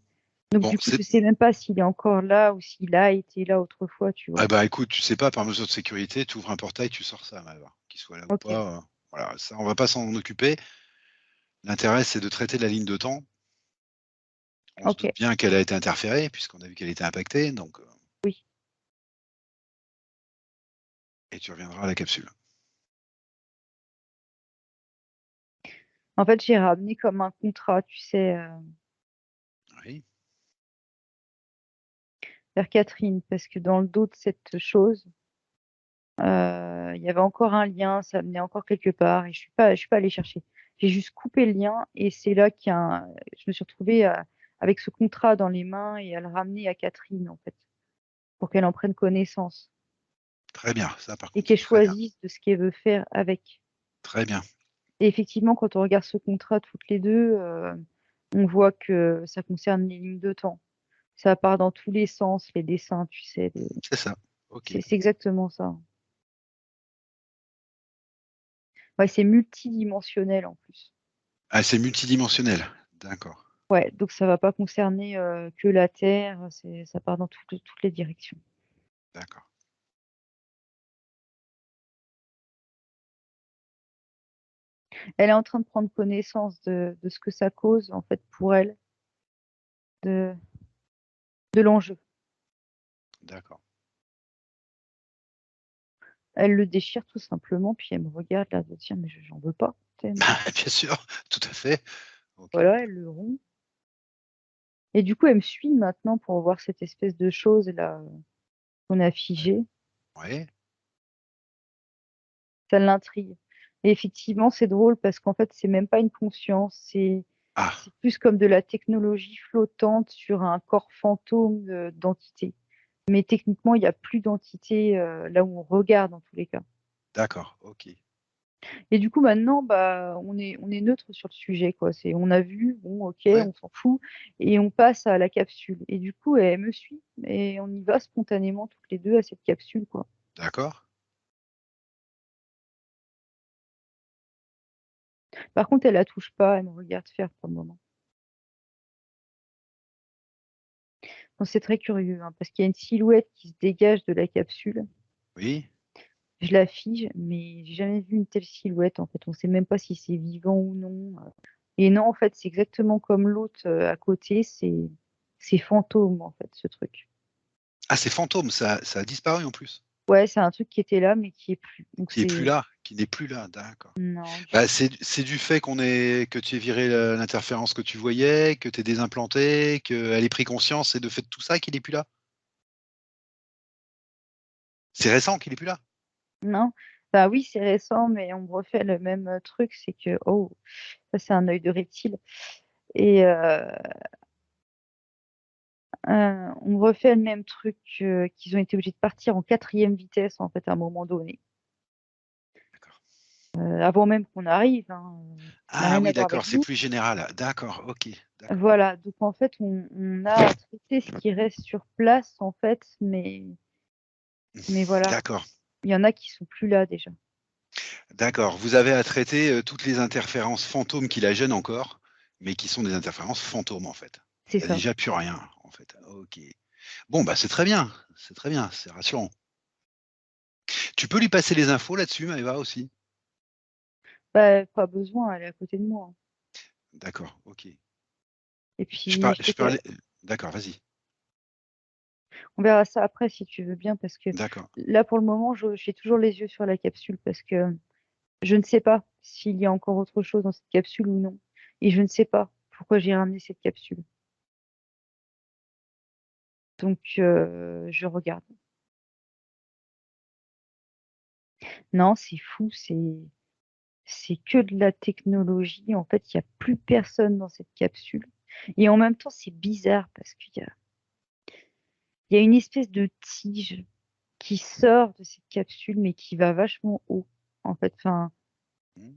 Donc, Bon, du coup, je sais même pas s'il est encore là ou s'il a été là autrefois, tu vois. ah bah écoute, tu sais pas, par mesure de sécurité, tu ouvres un portail, tu sors ça, Maëva. Qu'il soit là ou Ok, pas, voilà, ça, on va pas s'en occuper. L'intérêt, c'est de traiter la ligne de temps. On se ok, doute bien qu'elle a été interférée, puisqu'on a vu qu'elle était impactée, donc, oui. et tu reviendras à la capsule. En fait, j'ai ramené comme un contrat, tu sais, Oui. vers Catherine, parce que dans le dos de cette chose, il y avait encore un lien, ça menait encore quelque part, et je suis pas allée chercher. J'ai juste coupé le lien, et c'est là je me suis retrouvée avec ce contrat dans les mains et à le ramener à Catherine, en fait, pour qu'elle en prenne connaissance Très bien, ça par et contre, qu'elle c'est très bien. choisisse de ce qu'elle veut faire avec. Très bien. Et effectivement, quand on regarde ce contrat toutes les deux, on voit que ça concerne les lignes de temps. Ça part dans tous les sens, les dessins, tu sais. C'est ça. Ok. C'est exactement ça. Ouais, c'est multidimensionnel en plus. Ah, c'est multidimensionnel. D'accord. Ouais, donc ça va pas concerner que la Terre, ça part dans toutes les directions. D'accord. Elle est en train de prendre connaissance de ce que ça cause en fait pour elle, de, de l'enjeu. D'accord. Elle le déchire tout simplement, puis elle me regarde là de dire mais j'en veux pas. Bien sûr, tout à fait. Ok. Voilà, elle le rompt. Et du coup, elle me suit maintenant pour voir cette espèce de chose là qu'on a figée. Ouais. Ça l'intrigue. Et effectivement, c'est drôle parce qu'en fait, c'est même pas une conscience, Ah, c'est plus comme de la technologie flottante sur un corps fantôme d'entité. Mais techniquement, il n'y a plus d'entité là où on regarde en tous les cas. d'accord. Ok. Et du coup, maintenant, bah, on est neutre sur le sujet, quoi. On a vu, bon, ok, Ouais. on s'en fout, et on passe à la capsule. Et du coup, elle me suit, et on y va spontanément toutes les deux à cette capsule, quoi. D'accord. Par contre, elle la touche pas, elle me regarde faire pour le moment. Donc, c'est très curieux, hein, parce qu'il y a une silhouette qui se dégage de la capsule. Oui. Je la fige, mais j'ai jamais vu une telle silhouette, en fait. On sait même pas si c'est vivant ou non. Et non, en fait, c'est exactement comme l'autre à côté, c'est fantôme, en fait, ce truc. Ah, c'est fantôme, ça a disparu en plus. Ouais, c'est un truc qui était là, mais qui est plus. Donc Qui est plus c'est là, qui n'est plus là. D'accord. non, Bah, c'est du fait que tu aies viré l'interférence que tu voyais, que tu aies désimplanté, qu'elle ait pris conscience et de fait de tout ça qu'il n'est plus là. C'est récent qu'il n'est plus là. non. Bah oui, c'est récent, mais on me refait le même truc, c'est que oh, ça c'est un œil de reptile. Et on me refait le même truc qu'ils ont été obligés de partir en quatrième vitesse en fait à un moment donné. D'accord. Avant même qu'on arrive, hein, ça n'a Ah rien à oui, voir d'accord, avec c'est nous. plus général. D'accord, ok, d'accord. Voilà, donc en fait, on a traité ce qui reste sur place en fait, mais voilà, D'accord, il y en a qui sont plus là déjà. d'accord. Vous avez à traiter toutes les interférences fantômes qui la gênent encore, mais qui sont des interférences fantômes en fait. C'est Il n'y a ça. déjà plus rien en fait. Ok. Bon, bah c'est très bien, c'est rassurant. Tu peux lui passer les infos là-dessus, Maëva aussi? Bah, pas besoin, elle est à côté de moi. D'accord, ok. Et puis, je Je sais que parlais. D'accord, vas-y. on verra ça après si tu veux bien, parce que D'accord. là, pour le moment, j'ai toujours les yeux sur la capsule parce que je ne sais pas s'il y a encore autre chose dans cette capsule ou non. Et je ne sais pas pourquoi j'ai ramené cette capsule. Donc, je regarde. Non, c'est fou, c'est que de la technologie. En fait, il n'y a plus personne dans cette capsule. Et en même temps, c'est bizarre parce qu'il y a une espèce de tige qui sort de cette capsule, mais qui va vachement haut. En fait, enfin, Hmm.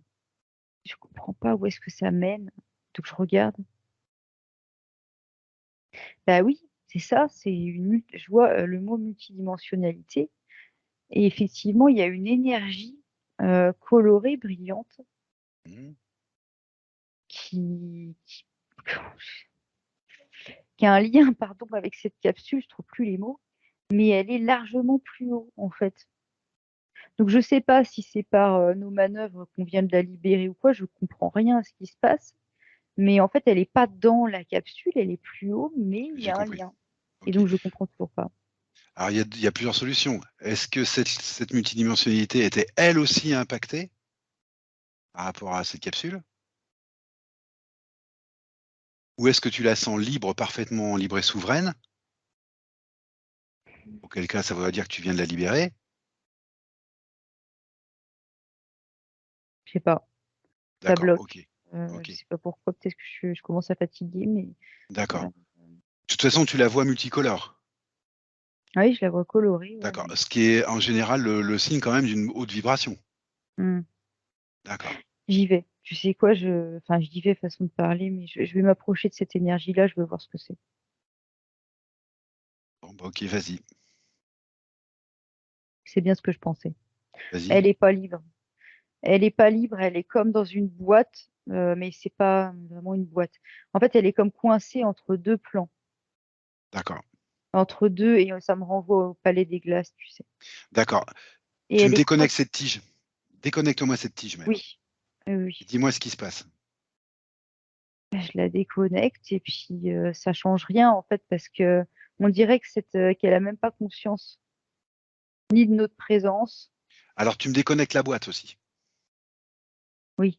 je comprends pas où est-ce que ça mène. Donc je regarde. Bah oui, c'est ça. Je vois le mot multidimensionnalité. Et effectivement, il y a une énergie colorée, brillante, Hmm. qui, qui a un lien, pardon, avec cette capsule. Je trouve plus les mots, mais elle est largement plus haut, en fait. Donc je sais pas si c'est par nos manœuvres qu'on vient de la libérer ou quoi. Je comprends rien à ce qui se passe. Mais en fait, elle est pas dans la capsule, elle est plus haut, mais il y J'ai a un compris. lien. Et Ok. donc je comprends toujours pas. Alors, il y a plusieurs solutions. Est-ce que cette multidimensionnalité était elle aussi impactée par rapport à cette capsule? Ou est-ce que tu la sens libre, parfaitement libre et souveraine? Auquel cas, ça voudrait dire que tu viens de la libérer. Je sais pas, ça D'accord, bloque. ok. Ok, Je sais pas pourquoi, peut-être que je commence à fatiguer, mais d'accord. euh, De toute façon, tu la vois multicolore. oui, je la vois colorée, ouais, D'accord. mais Ce qui est en général le signe quand même d'une haute vibration. hmm. D'accord. J'y vais. Tu sais quoi, enfin, j'y vais façon de parler, mais je vais m'approcher de cette énergie-là, je veux voir ce que c'est. Bon, bah, ok, vas-y. C'est bien ce que je pensais. Vas-y. Elle est pas libre. Elle est pas libre, elle est comme dans une boîte, mais c'est pas vraiment une boîte. En fait, elle est comme coincée entre deux plans, D'accord. entre deux, et ça me renvoie au Palais des Glaces, tu sais. D'accord. Et Tu me elle est déconnectes cette tige. Déconnecte-moi cette tige même. oui, oui, Et oui. dis-moi ce qui se passe. Je la déconnecte et puis ça change rien en fait parce que on dirait que qu'elle a même pas conscience ni de notre présence. Alors, tu me déconnectes la boîte aussi. Oui,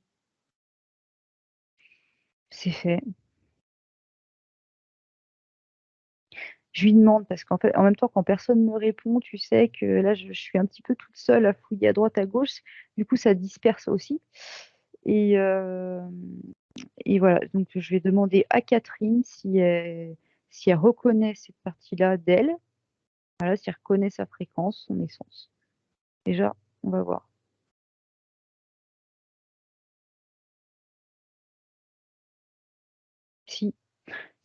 c'est fait. Je lui demande parce qu'en fait, en même temps, quand personne me répond, tu sais que là, je suis un petit peu toute seule à fouiller à droite, à gauche. Du coup, ça disperse aussi. Et, euh, et voilà, donc je vais demander à Catherine si elle reconnaît cette partie-là d'elle, voilà, si elle reconnaît sa fréquence, son essence. Déjà, on va voir.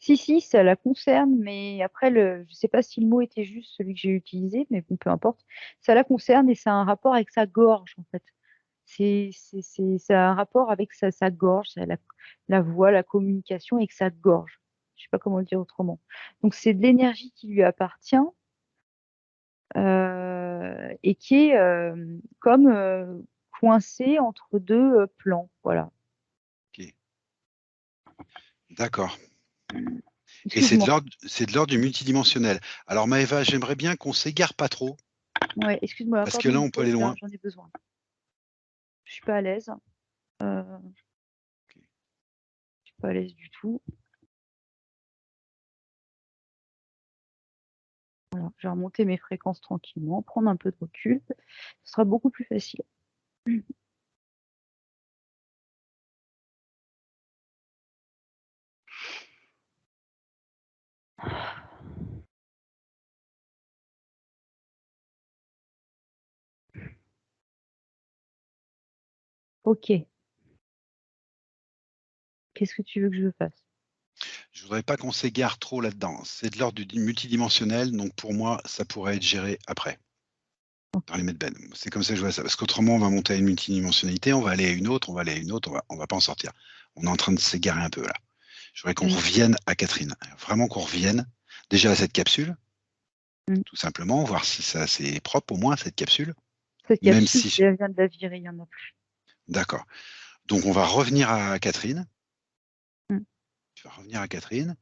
Si, si, ça la concerne, mais après, je sais pas si le mot était juste celui que j'ai utilisé, mais bon, peu importe. Ça la concerne et ça a un rapport avec sa gorge, en fait. Ça a un rapport avec sa gorge, la voix, la communication avec sa gorge. Je sais pas comment le dire autrement. Donc, c'est de l'énergie qui lui appartient et qui est comme coincée entre deux plans. Voilà. Ok. D'accord. Et Excuse-moi. c'est de l'ordre du multidimensionnel. Alors, Maëva, j'aimerais bien qu'on s'égare pas trop, Ouais, excuse-moi, parce que accorde-moi là, une on peut aller pause, là, loin. j'en ai besoin. Je suis pas à l'aise. Euh, Ok. je suis pas à l'aise du tout. Voilà, je vais remonter mes fréquences tranquillement, prendre un peu de recul. Ce sera beaucoup plus facile. Ok, qu'est-ce que tu veux que je fasse? Je voudrais pas qu'on s'égare trop là-dedans. C'est de l'ordre du multidimensionnel, donc pour moi, ça pourrait être géré après, dans les Ok. medbeds. C'est comme ça que je vois ça. Parce qu'autrement, on va monter à une multidimensionnalité, on va aller à une autre, on va aller à une autre, on va pas en sortir. On est en train de s'égarer un peu là. Je voudrais qu'on Mm, revienne à Catherine. Vraiment qu'on revienne déjà à cette capsule, mm. tout simplement, voir si ça c'est propre au moins cette capsule. Cette Même capsule, si. elle vient de la virer, il y en a plus. D'accord. Donc on va revenir à Catherine. Mm. Tu vas revenir à Catherine.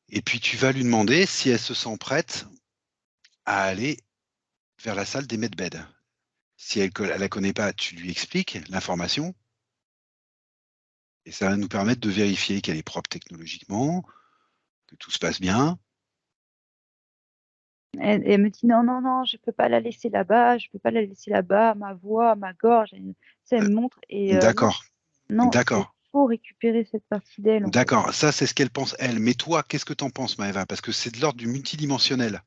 Et puis tu vas lui demander si elle se sent prête à aller vers la salle des medbeds. Si elle ne la connaît pas, tu lui expliques l'information et ça va nous permettre de vérifier qu'elle est propre technologiquement, que tout se passe bien. Elle me dit non, non, non, je peux pas la laisser là-bas, je peux pas la laisser là-bas, ma voix, ma gorge. Ça, elle Euh, me montre et non, D'accord, non, c'est d'accord, faut récupérer cette partie d'elle en fait. d'accord. Ça, c'est ce qu'elle pense, elle. Mais toi, qu'est-ce que tu en penses, Maëva? Parce que c'est de l'ordre du multidimensionnel.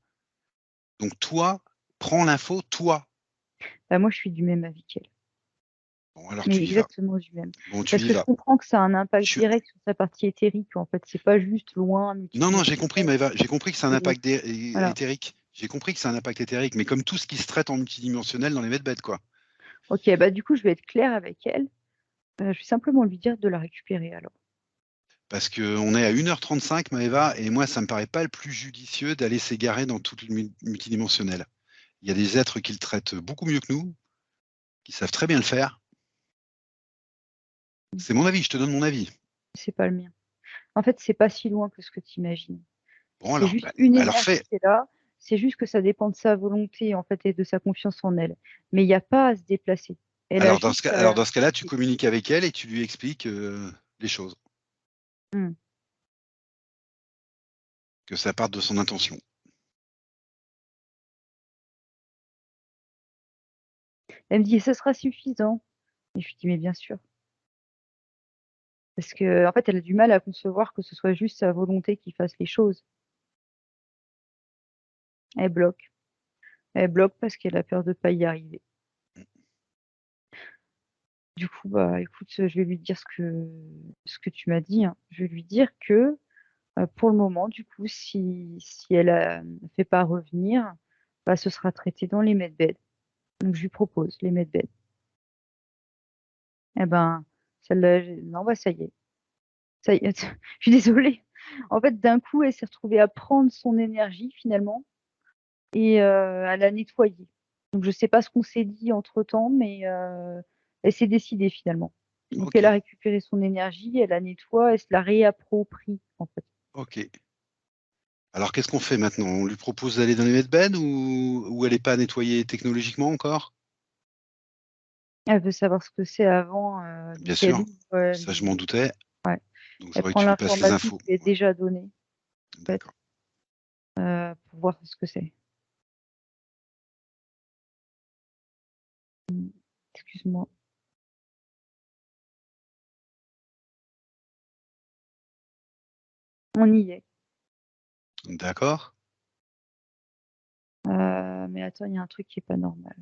Donc toi, prends l'info, toi. Bah, moi, je suis du même avis qu'elle, Bon, alors mais tu y vas. exactement du même. Bon, tu Parce y que je vas. comprends que ça a un impact Je- direct sur sa partie éthérique. En fait, c'est pas juste loin, Non, non, j'ai compris, multidimensionnel. Maëva. J'ai compris que c'est un Et impact voilà. éthérique. J'ai compris que c'est un impact éthérique, mais comme tout ce qui se traite en multidimensionnel dans les medbeds, quoi. Ok, bah du coup, je vais être claire avec elle. Je vais simplement lui dire de la récupérer alors. Parce qu'on est à 1h35, Maëva, et moi, ça me paraît pas le plus judicieux d'aller s'égarer dans tout le multidimensionnel. Il y a des êtres qui le traitent beaucoup mieux que nous, qui savent très bien le faire. C'est mon avis, je te donne mon avis. C'est pas le mien. En fait, c'est pas si loin que ce que tu imagines. Bon, C'est alors, juste une alors énergie fais. qui est là. C'est juste que ça dépend de sa volonté en fait et de sa confiance en elle. Mais il n'y a pas à se déplacer. Elle a juste Alors à. dans ce cas-là, tu communiques avec elle et tu lui expliques les choses, Hmm. que ça parte de son intention. Elle me dit, ce sera suffisant. Et je lui dis, mais bien sûr. Parce que en fait, elle a du mal à concevoir que ce soit juste sa volonté qui fasse les choses. Elle bloque. Elle bloque parce qu'elle a peur de pas y arriver. Du coup, bah écoute, je vais lui dire ce que tu m'as dit, hein. Je vais lui dire que pour le moment, du coup, si elle ne fait pas revenir, bah, ce sera traité dans les medbeds. Donc je lui propose les medbeds. Eh ben, celle-là, non, bah ça y est. Ça y est. Je suis désolée. En fait, d'un coup, elle s'est retrouvée à prendre son énergie finalement et à la nettoyer. Donc je sais pas ce qu'on s'est dit entre-temps, mais elle s'est décidée finalement. Donc Ok, elle a récupéré son énergie, elle la nettoie, elle se la réapproprie en fait. ok. Alors qu'est-ce qu'on fait maintenant? On lui propose d'aller dans les medbeds ou elle n'est pas nettoyée technologiquement encore? Elle veut savoir ce que c'est avant, Bien donc elle sûr, ouvre ça je m'en doutais, ouais, donc elle j'aurais que prend tu lui passes les l'information que infos. je lui ai déjà donnée en fait, D'accord. pour voir ce que c'est. Mmh. Excuse-moi. On y est. D'accord? Mais attends, il y a un truc qui est pas normal.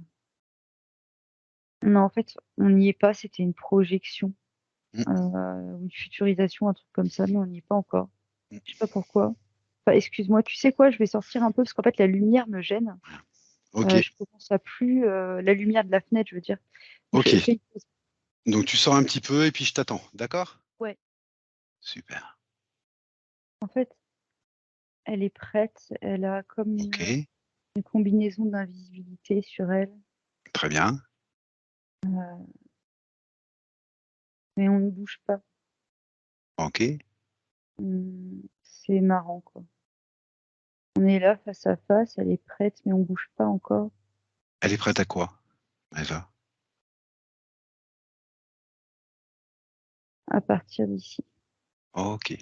Non, en fait, on n'y est pas, c'était une projection, Mm, une futurisation, un truc comme ça, mais on n'y est pas encore. mm. Je sais pas pourquoi. Enfin, excuse-moi, tu sais quoi? Je vais sortir un peu parce qu'en fait, la lumière me gêne. Ok, Je commence à plus la lumière de la fenêtre, je veux dire. ok. Fais une pause. Donc tu sors un petit peu et puis je t'attends. D'accord? Ouais. Super. En fait, elle est prête. Elle a comme Ok, une combinaison d'invisibilité sur elle, très bien. mais on ne bouge pas. Ok. C'est marrant, quoi. On est là face à face, elle est prête, mais on bouge pas encore. Elle est prête à quoi? Elle va. À partir d'ici. Ok.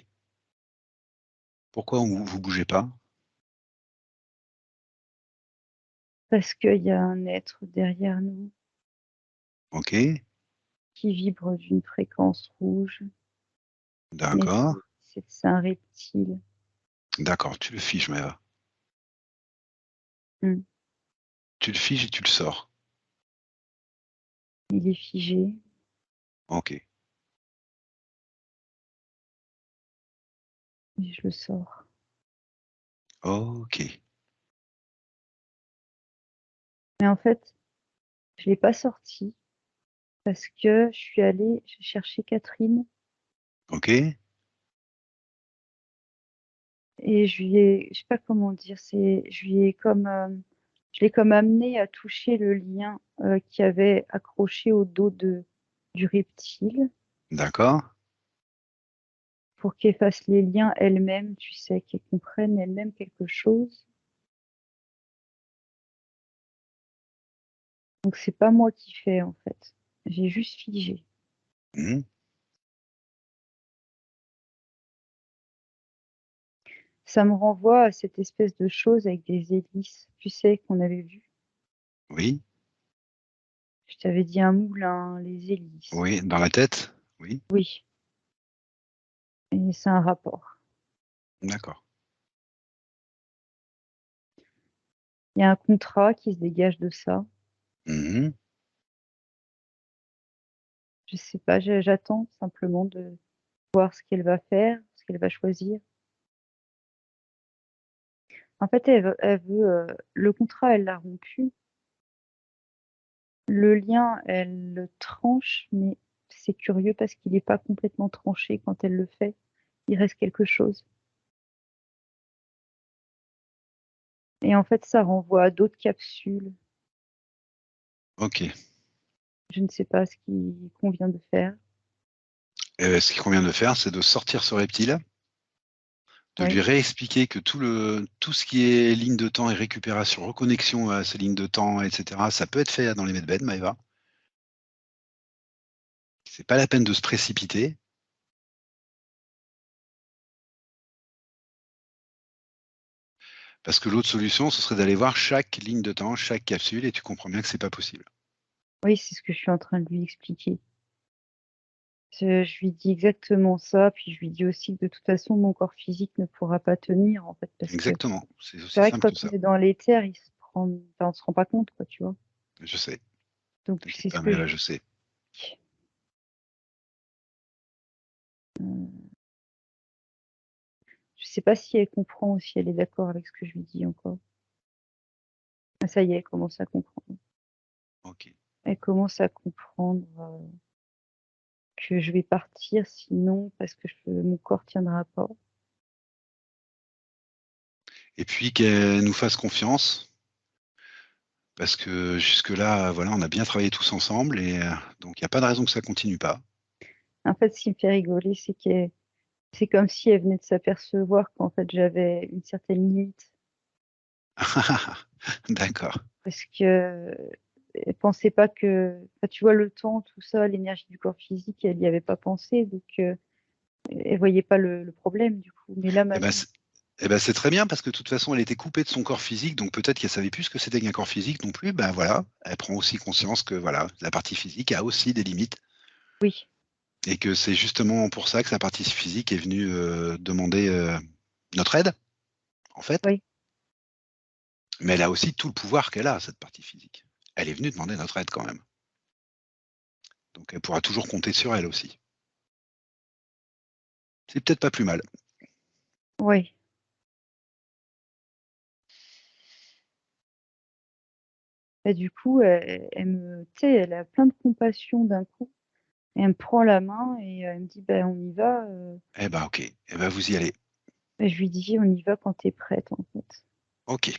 Pourquoi vous bougez pas? Parce qu'il y a un être derrière nous Ok, qui vibre d'une fréquence rouge, mais d'accord. c'est un reptile. D'accord, tu le fiches, Maëva. Hmm. Tu le fiches et tu le sors. Il est figé. Ok. Et je le sors. Ok. Mais en fait, je l'ai pas sorti parce que je suis allée chercher Catherine Ok. et je sais pas comment dire, je l'ai comme amenée à toucher le lien qui avait accroché au dos du reptile D'accord. pour qu'elle fasse les liens elle-même, tu sais, qu'elle comprenne elle-même quelque chose. Donc c'est pas moi qui fais en fait. J'ai juste figé. Mhm. Ça me renvoie à cette espèce de chose avec des hélices, tu sais, qu'on avait vu. Oui, Je t'avais dit un moulin, les hélices. oui, dans la tête? Oui, Oui, et c'est un rapport. d'accord. Il y a un contrat qui se dégage de ça. Mmh. Je sais pas, j'attends simplement de voir ce qu'elle va faire, ce qu'elle va choisir. En fait, le contrat, elle l'a rompu. Le lien, elle le tranche, mais c'est curieux parce qu'il n'est pas complètement tranché quand elle le fait. Il reste quelque chose. Et en fait, ça renvoie à d'autres capsules. OK. Je ne sais pas ce qu'il convient de faire. Ce qu'il convient de faire, c'est de sortir ce reptile, de lui Oui, réexpliquer que tout ce qui est ligne de temps et récupération, reconnexion à ces lignes de temps et cetera, ça peut être fait dans les medbeds, Maëva. C'est pas la peine de se précipiter, parce que l'autre solution, ce serait d'aller voir chaque ligne de temps, chaque capsule et tu comprends bien que c'est pas possible. oui, c'est ce que je suis en train de lui expliquer. Je lui dis exactement ça, puis je lui dis aussi que de toute façon, mon corps physique ne pourra pas tenir, en fait, parce que Exactement, c'est c'est aussi vrai que simple quand que on ça. est dans l'éther, enfin, on se rend pas compte, quoi, tu vois. Je sais, Donc t'inquiète c'est ce pas que je Maëva, lui je sais. dis. Euh, Je sais pas si elle comprend ou si elle est d'accord avec ce que je lui dis encore. Ah, ça y est, elle commence à comprendre. OK. Elle commence à comprendre que je vais partir sinon parce que mon corps tiendra pas. Et puis qu'elle nous fasse confiance, parce que jusque-là, voilà, on a bien travaillé tous ensemble et donc il y a pas de raison que ça continue pas. En fait, ce qui me fait rigoler, c'est comme si elle venait de s'apercevoir qu'en fait j'avais une certaine limite D'accord. parce que elle pensait pas que, enfin, tu vois, le temps, tout ça, l'énergie du corps physique, elle y avait pas pensé, donc elle voyait pas le problème du coup. Mais là Et ben, maintenant, c'est et bah, c'est très bien parce que de toute façon, elle était coupée de son corps physique, donc peut-être qu'elle savait plus ce que c'était qu'un corps physique non plus. Ben voilà, elle prend aussi conscience que voilà, la partie physique a aussi des limites oui, et que c'est justement pour ça que sa partie physique est venue, demander, notre aide, en fait. oui, Mais elle a aussi tout le pouvoir qu'elle a, cette partie physique. Elle est venue demander notre aide quand même. Donc elle pourra toujours compter sur elle aussi. C'est peut-être pas plus mal. oui. Et du coup, tu sais, elle a plein de compassion d'un coup. Et elle me prend la main et elle me dit, ben, on y va. Eh ben, OK. Eh ben, vous y allez. Et je lui dis, on y va quand t'es prête, en fait. OK.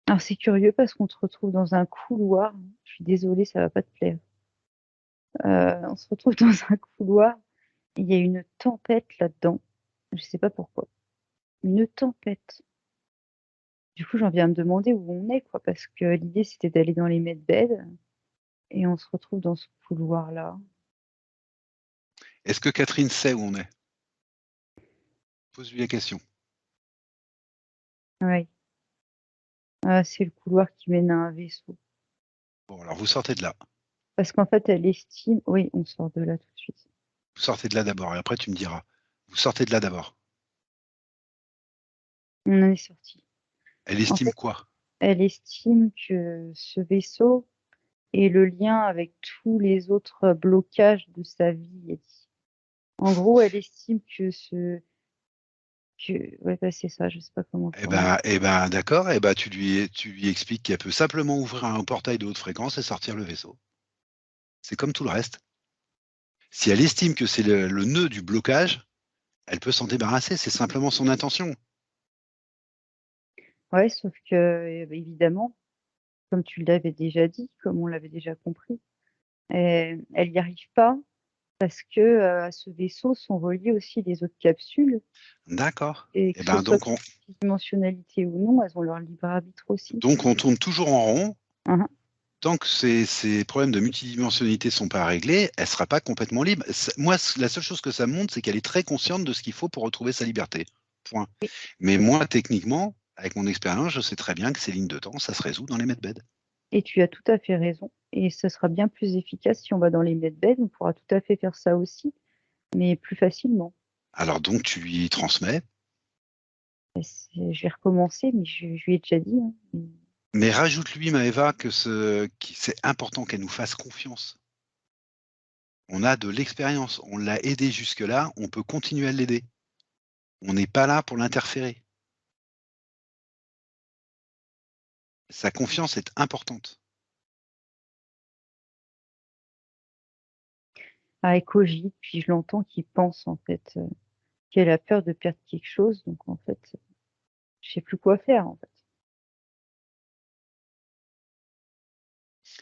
Alors c'est curieux parce qu'on se retrouve dans un couloir. Je suis désolée, ça va pas te plaire. On se retrouve dans un couloir. Et il y a une tempête là-dedans. Je sais pas pourquoi. Une tempête. Du coup, j'en viens à me demander où on est, quoi, parce que l'idée c'était d'aller dans les medbeds et on se retrouve dans ce couloir-là. Est-ce que Catherine sait où on est? Pose-lui la question. Ouais. Ah, c'est le couloir qui mène à un vaisseau. Bon, alors vous sortez de là. Parce qu'en fait, elle estime. Oui, on sort de là tout de suite. Vous sortez de là d'abord et après tu me diras. Vous sortez de là d'abord. On en est sorti. Elle En estime fait, quoi? elle estime que ce vaisseau est le lien avec tous les autres blocages de sa vie, elle dit. En gros, elle estime ouais, bah, c'est ça, je sais pas comment le formuler. D'accord. Eh ben, tu lui expliques qu'elle peut simplement ouvrir un portail de haute fréquence et sortir le vaisseau. C'est comme tout le reste. Si elle estime que c'est le nœud du blocage, elle peut s'en débarrasser. C'est simplement son intention. Ouais, sauf que, évidemment, comme tu l'avais déjà dit, comme on l'avait déjà compris, elle n'y arrive pas parce que à ce vaisseau sont reliées aussi les autres capsules D'accord. et Eh que ce ben, soit multidimensionnalité ou non, elles ont leur libre arbitre aussi. donc on tourne toujours en rond. Hein, tant que ces problèmes de multidimensionnalité ne sont pas réglés, elle ne sera pas complètement libre. Moi, la seule chose que ça montre, c'est qu'elle est très consciente de ce qu'il faut pour retrouver sa liberté. Point. Oui. Mais moi, techniquement, avec mon expérience, je sais très bien que ces lignes de temps, ça se résout dans les medbeds. Et tu as tout à fait raison. Et ce sera bien plus efficace si on va dans les medbeds. On pourra tout à fait faire ça aussi, mais plus facilement. Alors donc, tu lui transmets, Je vais recommencer, mais je lui ai déjà dit, hein. mais rajoute-lui, Maëva, que c'est important qu'elle nous fasse confiance. On a de l'expérience, on l'a aidé jusque-là, on peut continuer à l'aider. On n'est pas là pour l'interférer. Sa confiance est importante. Elle cogite, puis je l'entends qui pense en fait qu'elle a peur de perdre quelque chose. Donc en fait, je sais plus quoi faire en fait.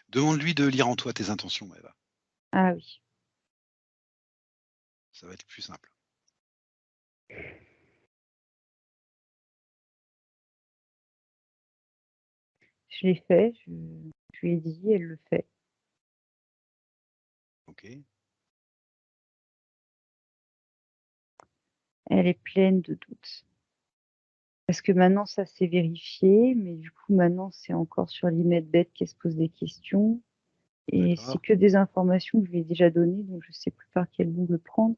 Demande-lui de lire en toi tes intentions, Maëva. Ah oui. Ça va être plus simple. Je l'ai fait, je lui ai dit, elle le fait. Ok. Elle est pleine de doutes. Parce que maintenant, ça s'est vérifié, mais du coup, maintenant, c'est encore sur l'IMEDBED qu'elle se pose des questions. Et c'est D'accord. que des informations que je lui ai déjà données, donc je sais plus par quel bout le prendre.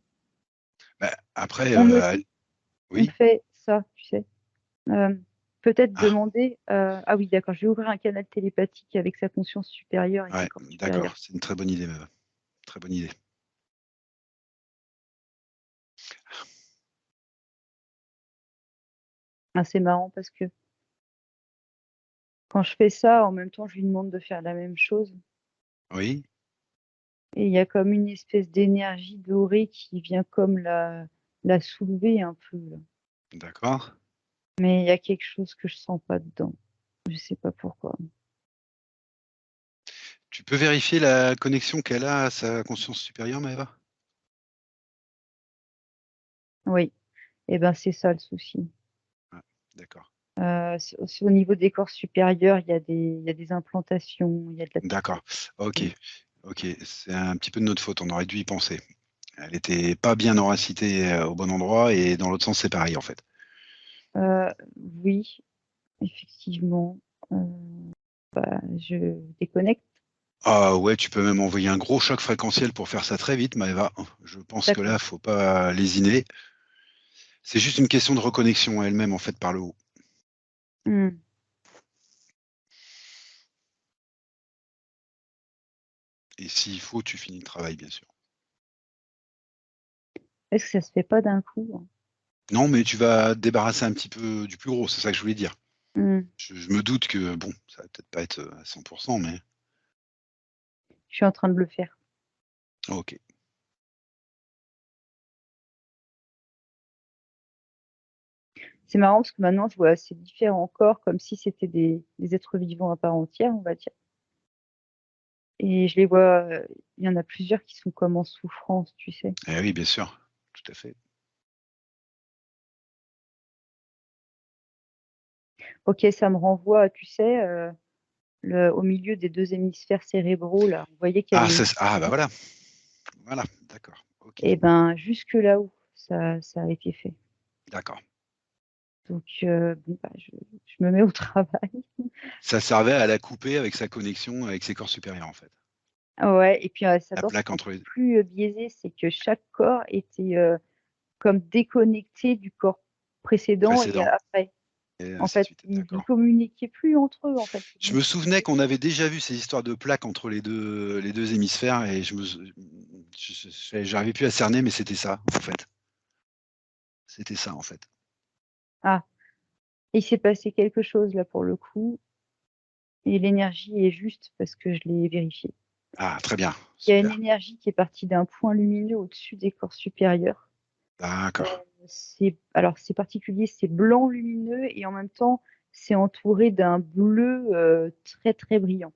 Bah, après, On me dit, on oui. fait ça, tu sais. Peut-être Ah, demander. Ah oui, d'accord, je vais ouvrir un canal télépathique avec sa conscience supérieure et ses ouais, corps supérieurs. d'accord. C'est une très bonne idée, Maëva. Très bonne idée. Ah, c'est marrant parce que quand je fais ça, en même temps, je lui demande de faire la même chose. Oui, Et il y a comme une espèce d'énergie dorée qui vient comme la soulever un peu, là. d'accord. Mais il y a quelque chose que je sens pas dedans. Je sais pas pourquoi. Tu peux vérifier la connexion qu'elle a à sa conscience supérieure, Maëva? Oui, et ben c'est ça le souci. Ah, d'accord. Au niveau des corps supérieurs, il y a des implantations, il y a de la D'accord. Ok. toxicité. Ok. C'est un petit peu de notre faute. On aurait dû y penser. Elle était pas bien enracitée au bon endroit et dans l'autre sens, c'est pareil en fait. Euh, oui, effectivement. Euh, je déconnecte. Ah ouais, tu peux même envoyer un gros choc fréquentiel pour faire ça très vite, Maëva. Je pense que D'accord. là, faut pas lésiner. C'est juste une question de reconnexion à elle-même en fait par le haut. Hmm. Et s'il faut, tu finis le travail, bien sûr. Est-ce que ça se fait pas d'un coup, hein? Non, mais tu vas te débarrasser un petit peu du plus gros, c'est ça que je voulais dire. Hmm. Je me doute que, bon, ça va peut-être pas être à 100%, mais Je suis en train de le faire. ok. C'est marrant parce que maintenant, je vois ces différents corps comme si c'était des êtres vivants à part entière, on va dire. Et je les vois, il y en a plusieurs qui sont comme en souffrance, tu sais. Eh oui, bien sûr, tout à fait. Ok, ça me renvoie, tu sais, au milieu des deux hémisphères cérébraux, là. Vous voyez qu'il y Ah, avait une bah fusion. voilà, voilà, d'accord, ok, Et ben, jusque là-haut, ça a été fait. d'accord. Donc, bon, bah, je me mets au travail. Ça servait à la couper avec sa connexion avec ses corps supérieurs, en fait. Ouais, et puis La attends, plaque c'était entre encore les plus biaisé, c'est que chaque corps était comme déconnecté du corps précédent et précédents, après. et En ainsi de fait, suite, ils ne d'accord. communiquaient plus entre eux, en fait. Je Donc, me souvenais qu'on avait déjà vu ces histoires de plaques entre les deux hémisphères et j'arrivais plus à cerner, mais c'était ça, en fait. C'était ça, en fait. ah, il s'est passé quelque chose là pour le coup, et l'énergie est juste parce que je l'ai vérifié. Ah, très bien, Il y a une super. énergie qui est partie d'un point lumineux au-dessus des corps supérieurs. D'accord. C'est particulier, c'est blanc lumineux et en même temps, c'est entouré d'un bleu très très brillant.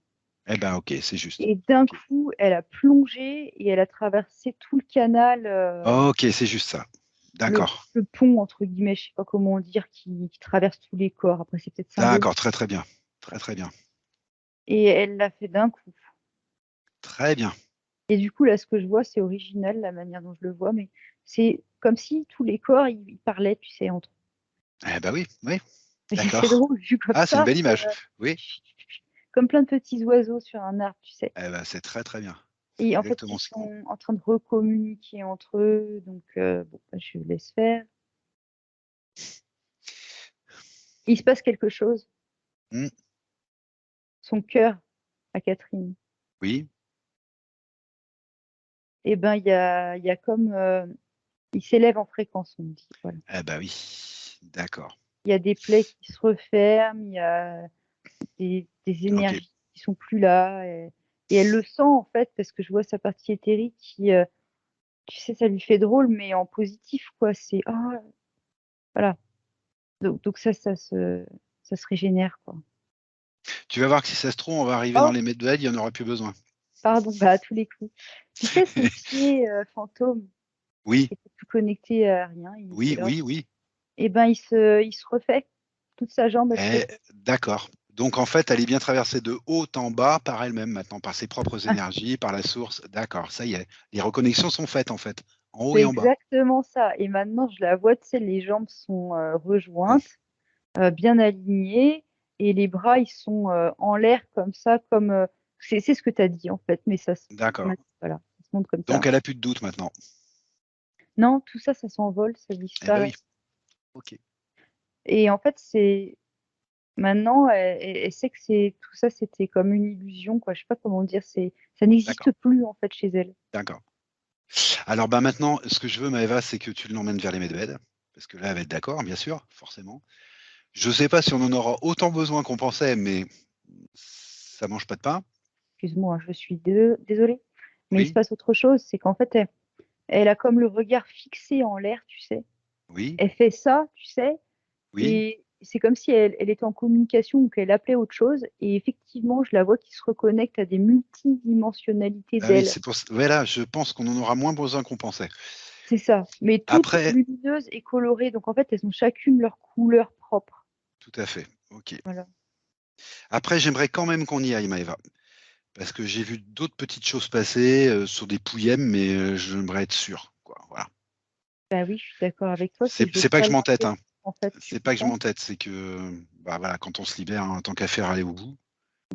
Eh ben, ok, c'est juste. Et d'un Ok, coup, elle a plongé et elle a traversé tout le canal, ok, c'est juste ça. le, D'accord. le pont, entre guillemets, je sais pas comment dire, qui traverse tous les corps. Après, c'est peut-être symbolique. D'accord, très très bien. Très très bien. et elle l'a fait d'un coup. Très bien. Et du coup, là, ce que je vois, c'est original, la manière dont je le vois, mais c'est comme si tous les corps, ils parlaient, tu sais, entre eux. Eh bah oui, oui, Et c'est d'accord. drôle, vu comme Ah, c'est une ça, belle image. Oui, comme plein de petits oiseaux sur un arbre, tu sais. eh bah, c'est très très bien. C'est Et en fait, exactement ils ce qu'on. sont en train de recommuniquer entre eux, donc bon, bah, je laisse faire. Il se passe quelque chose. Hmm, Son cœur à Catherine. oui, Et ben, il y a comme, il s'élève en fréquence, on dit. Voilà. eh bah oui, d'accord. Il y a des plaies qui se referment, il y a des Ok. énergies qui sont plus là. Et elle le sent en fait, parce que je vois sa partie éthérique qui, tu sais, ça lui fait drôle, mais en positif, quoi. C'est, ah, voilà. Donc ça se régénère, quoi. Tu vas voir que si ça se trouve, on va arriver dans Oh, les Medved, il n'y en aura plus besoin. pardon, bah, à tous les coups. Tu sais, son pied fantôme, Oui, qui était plus connecté à rien, il était oui, là. oui, oui. Et ben, il se refait. Toute sa jambe, elle se Eh, refait. d'accord. Donc en fait, elle est bien traversée de haut en bas par elle-même maintenant, par ses propres Ah, énergies, par la source. D'accord, ça y est. Les reconnexions sont faites en fait, en haut c'est et en bas. exactement ça. Et maintenant, je la vois, tu sais, les jambes sont Hmm, rejointes, bien alignées, et les bras, ils sont en l'air comme ça, comme c'est ce que tu as dit en fait, mais d'accord. voilà, ça se montre comme Donc ça. elle a plus de doute maintenant. Non, tout ça, ça s'envole, ça Eh ben oui. disparaît. Ok. Et en fait, c'est maintenant, elle sait que c'est tout ça, c'était comme une illusion, quoi. Je sais pas comment dire, ça n'existe D'accord. plus en fait chez elle. D'accord. Alors bah maintenant, ce que je veux, Maëva, c'est que tu l'emmènes vers les Medved. Parce que là, elle va être d'accord, bien sûr, forcément. Je ne sais pas si on en aura autant besoin qu'on pensait, mais ça mange pas de pain. Excuse-moi, je suis désolée, mais il se Oui, passe autre chose, c'est qu'en fait, elle a comme le regard fixé en l'air, tu sais. oui, Elle fait ça, tu sais, oui. et c'est comme si elle était en communication ou qu'elle appelait autre chose. Et effectivement, je la vois qui se reconnecte à des multidimensionnalités Ah oui, d'elle. c'est pour ça. Voilà, je pense qu'on en aura moins besoin qu'on pensait. C'est ça, mais toutes Après, lumineuses et colorées. Donc en fait, elles ont chacune leur couleur propre. tout à fait. Ok. Voilà. Après, j'aimerais quand même qu'on y aille, Maëva. Parce que j'ai vu d'autres petites choses passer sur des pouillèmes, mais j'aimerais être sûr, quoi. Voilà. Bah oui, je suis d'accord avec toi, c'est que j'ai C'est pas que pas je m'entête, l'impression, hein. en fait, tu C'est pas que je comprends? m'entête, c'est que bah voilà, quand on se libère, hein, tant qu'à faire, aller au bout.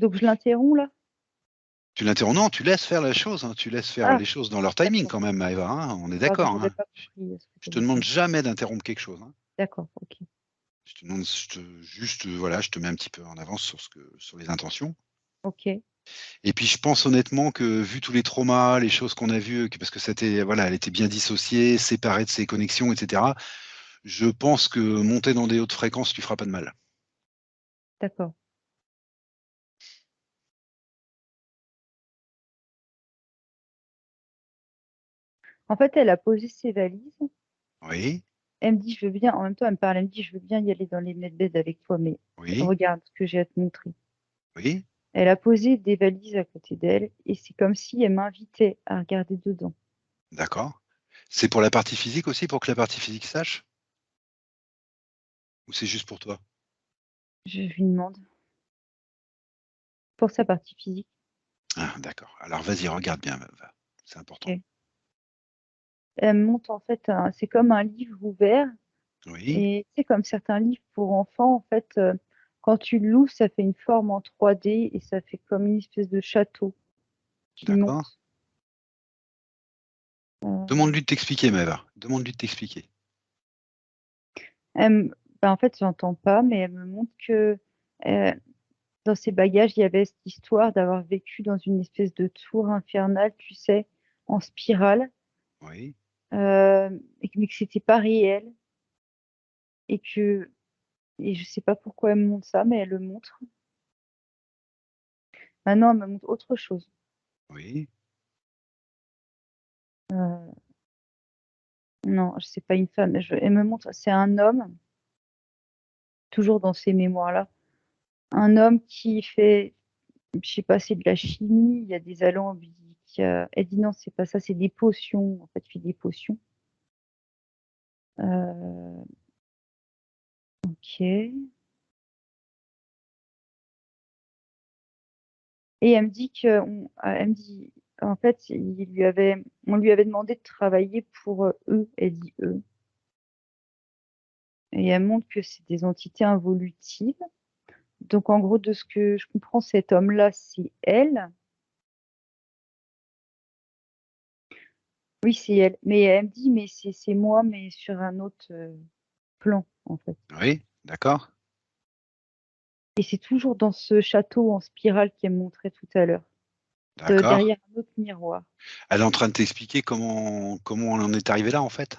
Donc je l'interromps là? Tu l'interromps, non, tu laisses faire la chose, hein, tu laisses faire Ah, les choses dans leur timing d'accord. quand même, Maëva, hein, on est Pardon, d'accord, j'avais hein. pas compris ce que Je tu te avais demande dit. jamais d'interrompre quelque chose, hein. D'accord, ok. Je te demande juste, voilà, je te mets un petit peu en avance sur les intentions. Ok. Et puis je pense honnêtement que vu tous les traumas, les choses qu'on a vues, parce que c'était, voilà, elle était bien dissociée, séparée de ses connexions, etc. Je pense que monter dans des hautes fréquences lui fera pas de mal. D'accord. En fait, elle a posé ses valises. Oui, Elle me dit, je veux bien, en même temps, elle me parle, elle me dit, je veux bien y aller dans les medbeds avec toi, mais oui, regarde ce que j'ai à te montrer. oui, Elle a posé des valises à côté d'elle et c'est comme si elle m'invitait à regarder dedans. d'accord. C'est pour la partie physique aussi, pour que la partie physique sache? Ou c'est juste pour toi? Je lui demande pour sa partie physique. Ah, d'accord. Alors vas-y, regarde bien, va. C'est important. Ok. Elle me montre en fait, c'est comme un livre ouvert Oui, et c'est comme certains livres pour enfants, en fait, quand tu l'ouvres, ça fait une forme en 3D et ça fait comme une espèce de château qui d'accord. monte. Euh, Demande-lui de t'expliquer, Maëva. Demande-lui de t'expliquer. elle ben, en fait, j'entends pas, mais elle me montre que euh, dans ses bagages, il y avait cette histoire d'avoir vécu dans une espèce de tour infernale, tu sais, en spirale, Oui, mais que c'était pas réel et que, et je sais pas pourquoi elle me montre ça, mais elle le montre. Maintenant, elle me montre autre chose. oui, Euh, non, c'est pas une femme. Elle me montre, c'est un homme, toujours dans ces mémoires-là, un homme qui fait, je sais pas, c'est de la chimie, il y a des alambics. Elle dit non, c'est pas ça, c'est des potions. En fait, il fait des potions. Euh, ok. Et elle me dit elle me dit, en fait, on lui avait demandé de travailler pour eux. Elle dit eux. Et elle montre que c'est des entités involutives. Donc, en gros, de ce que je comprends, cet homme-là, c'est elle. Oui, c'est elle. Mais elle me dit, mais c'est moi, mais sur un autre plan, en fait. Oui, d'accord. Et c'est toujours dans ce château en spirale qu'elle me montrait tout à l'heure, D'accord. derrière un autre miroir, Elle est en train de t'expliquer comment on en est arrivé là, en fait.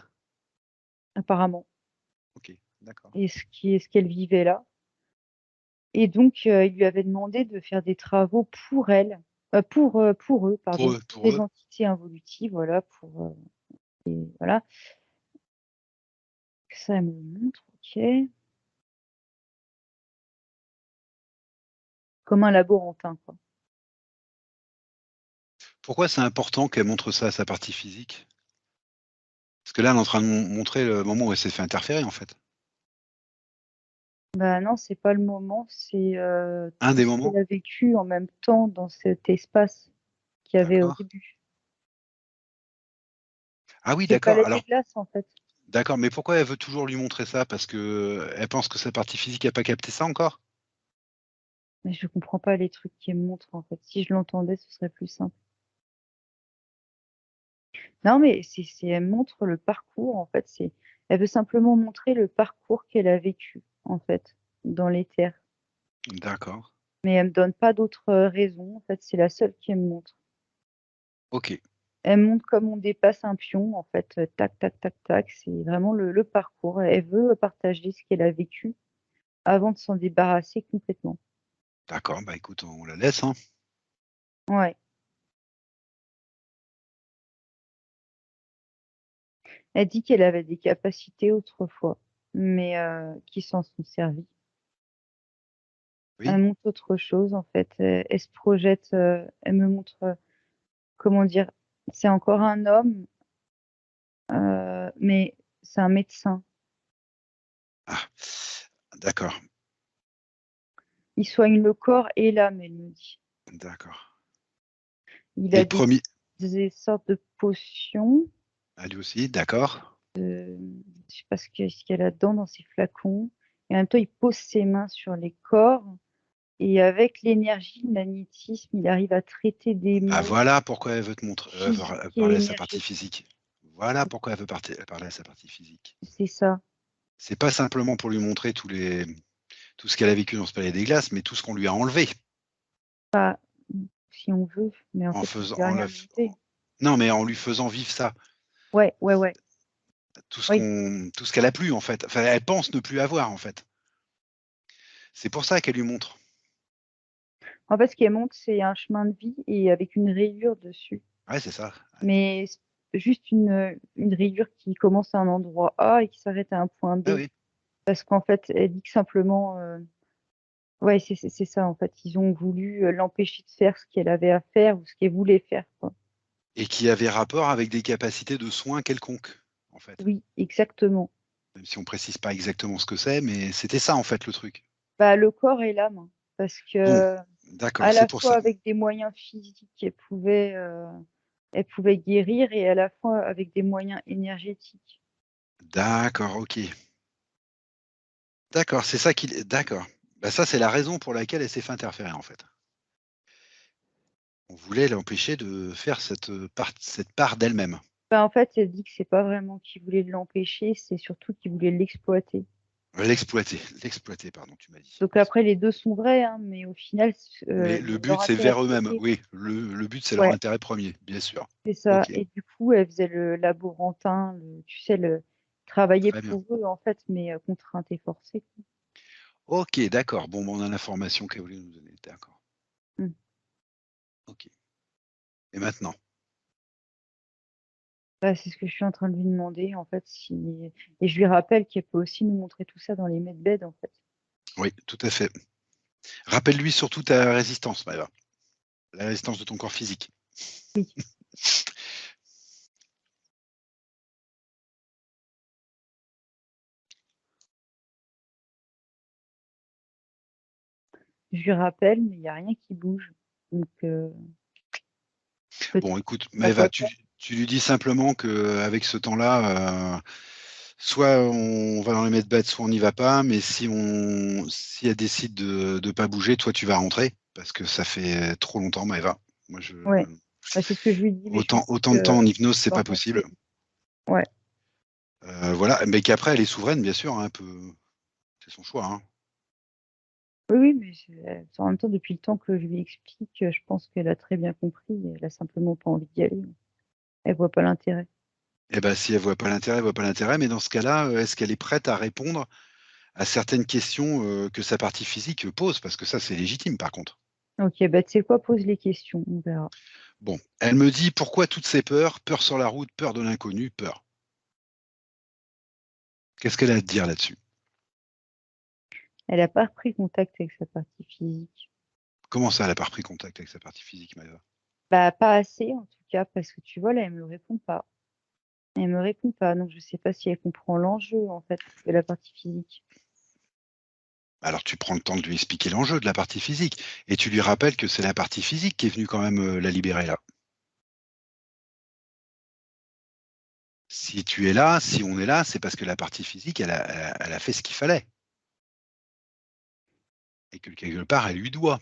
apparemment, Ok, d'accord. et ce qu'elle vivait là. Et donc, il lui avait demandé de faire des travaux pour elle, pour eux, Pour pardon, eux, pour pour les eux. entités involutives, voilà, voilà. Ça, elle me le montre, ok. Comme un laborantin, quoi. Pourquoi c'est important qu'elle montre ça à sa partie physique? Parce que là, elle est en train de montrer le moment où elle s'est fait interférer, en fait. Bah non, c'est pas le moment, c'est Un tout des ce qu'elle moments? a vécu en même temps dans cet espace qu'il y avait au D'accord. début. Ah oui, C'est le d'accord. palais des Alors, glaces, en fait. d'accord, mais pourquoi elle veut toujours lui montrer ça? Parce que elle pense que sa partie physique n'a pas capté ça encore? Mais je comprends pas les trucs qu'elle montre, en fait. Si je l'entendais, ce serait plus simple. Non, mais elle montre le parcours, en fait. Elle veut simplement montrer le parcours qu'elle a vécu, en fait, dans les terres. D'accord. Mais elle me donne pas d'autres raisons. En fait, c'est la seule qui me montre. Ok, Elle montre comme on dépasse un pion, en fait. Tac, tac, tac, tac. C'est vraiment le parcours. Elle veut partager ce qu'elle a vécu avant de s'en débarrasser complètement. d'accord. Bah écoute, on la laisse, hein. Ouais. Elle dit qu'elle avait des capacités autrefois, mais qui s'en sont servies. Oui. Elle montre autre chose, en fait. Elle se projette, elle me montre, comment dire, c'est encore un homme, mais c'est un médecin. Ah, d'accord, Il soigne le corps et l'âme, elle me dit. d'accord. Il Et a le premier, des sortes de potions. ah, lui aussi, d'accord. Je sais pas ce qu'il y a là-dedans dans ces flacons. Et en même temps, il pose ses mains sur les corps. Et avec l'énergie, le magnétisme, il arrive à traiter des Ah maux voilà pourquoi elle veut te montrer, physiques et parler à sa partie énergétiques. physique. Voilà pourquoi elle veut parler à sa partie physique. C'est ça. C'est pas simplement pour lui montrer tout ce qu'elle a vécu dans ce palais des glaces, mais tout ce qu'on lui a enlevé Pas si on veut, mais en en fait, il faisant, lui a rien enlevé. non, mais en lui faisant vivre ça, Ouais, ouais, ouais. Oui. tout ce qu'elle a plus en fait. Enfin, elle pense ne plus avoir en fait. C'est pour ça qu'elle lui montre. En fait, ce qui montre, c'est un chemin de vie et avec une rayure dessus. Ouais, c'est ça. Mais juste une rayure qui commence à un endroit A et qui s'arrête à un point Ah B. oui, Parce qu'en fait, elle dit que simplement, ouais, c'est ça, en fait. Ils ont voulu l'empêcher de faire ce qu'elle avait à faire ou ce qu'elle voulait faire, quoi. et qui avait rapport avec des capacités de soins quelconques en fait. Oui, exactement. Même si on précise pas exactement ce que c'est, mais c'était ça en fait le truc. Bah, le corps et l'âme, hein. Parce Bon, que d'accord, à c'est la pour fois ça. avec des moyens physiques, elle pouvait guérir et à la fois avec des moyens énergétiques. D'accord, ok. D'accord, c'est ça qu'il. D'accord. Bah ça, c'est la raison pour laquelle elle s'est fait interférer en fait. On voulait l'empêcher de faire cette part d'elle-même. Bah, en fait, elle dit que c'est pas vraiment qu'il voulait l'empêcher, c'est surtout qu'il voulait l'exploiter. L'exploiter, pardon, tu m'as dit. Donc après, les deux sont vrais, hein, mais au final, Mais le but, leur c'est intérêt vers eux-mêmes. premier, Oui, le but, c'est leur ouais, intérêt premier, bien sûr. c'est ça. Ok, Et du coup, elle faisait le laborantin, tu sais, travailler très bien. pour eux, en fait, mais contrainte et forcée. Ok, d'accord. Bon, on a l'information qu'elle voulait nous donner. D'accord. Mm. Ok. Et maintenant? Bah, c'est ce que je suis en train de lui demander, en fait, si... Et je lui rappelle qu'elle peut aussi nous montrer tout ça dans les medbeds, en fait. Oui, tout à fait. Rappelle-lui surtout ta résistance, Maëva. La résistance de ton corps physique. Oui. Je lui rappelle, mais il n'y a rien qui bouge. Donc, Bon, peut-être écoute, à Maëva, quoi tu, faire. tu lui dis simplement qu'avec ce temps-là, soit on va dans les mettre bêtes, soit on n'y va pas, mais si elle décide de ne pas bouger, toi tu vas rentrer, parce que ça fait trop longtemps, Maëva. Moi, Ouais, bah, c'est ce que je lui dis, mais je lui dis autant de que temps en hypnose, c'est faut pas possible. rentrer. Ouais, Voilà, mais qu'après, elle est souveraine, bien sûr, hein, c'est son choix, hein. oui, oui, mais en même temps, depuis le temps que je lui explique, je pense qu'elle a très bien compris. Elle a simplement pas envie d'y aller. Elle voit pas l'intérêt. Eh ben, si elle voit pas l'intérêt, elle voit pas l'intérêt, mais dans ce cas-là, est-ce qu'elle est prête à répondre à certaines questions que sa partie physique pose? Parce que ça, c'est légitime, par contre. Ok, bah tu sais quoi, pose les questions, on verra. Bon, elle me dit pourquoi toutes ces peurs? Peur sur la route, peur de l'inconnu, peur. Qu'est-ce qu'elle a à te dire là-dessus? Elle a pas repris contact avec sa partie physique. Comment ça, elle n'a pas repris contact avec sa partie physique, Maëva? Bah pas assez en tout cas, parce que tu vois là, elle me répond pas. Elle me répond pas, donc je sais pas si elle comprend l'enjeu en fait de la partie physique. Alors tu prends le temps de lui expliquer l'enjeu de la partie physique, et tu lui rappelles que c'est la partie physique qui est venue quand même la libérer là. Si tu es là, si on est là, c'est parce que la partie physique, elle a fait ce qu'il fallait, et que quelque part, elle lui doit.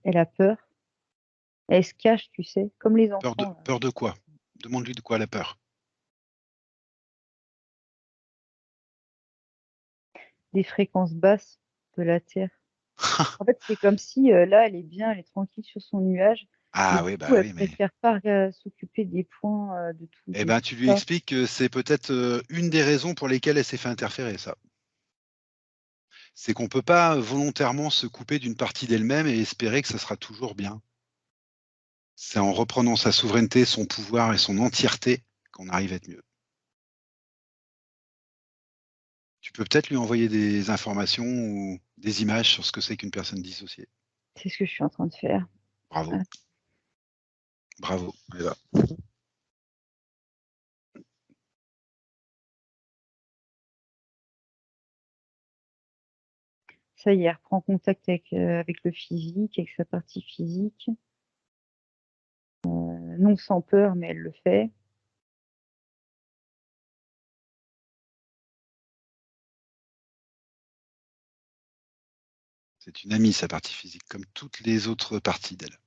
Elle a peur. Elle se cache, tu sais, comme les enfants là. Peur de quoi? Demande-lui de quoi elle a peur. Des fréquences basses de la Terre. En fait, c'est comme si là, elle est bien, elle est tranquille sur son nuage, et Ah du oui, coup, bah elle oui, mais préfère pas s'occuper des points eh de ben, tout tu lui ça. expliques que c'est peut-être une des raisons pour lesquelles elle s'est fait interférer, ça. C'est qu'on ne peut pas volontairement se couper d'une partie d'elle-même et espérer que ça sera toujours bien. C'est en reprenant sa souveraineté, son pouvoir et son entièreté qu'on arrive à être mieux. Tu peux peut-être lui envoyer des informations ou des images sur ce que c'est qu'une personne dissociée. C'est ce que je suis en train de faire. Bravo, Ah, bravo, Eva. ça y est, elle reprend contact avec le physique, avec sa partie physique. Non sans peur, mais elle le fait. C'est une amie, sa partie physique, comme toutes les autres parties d'elle.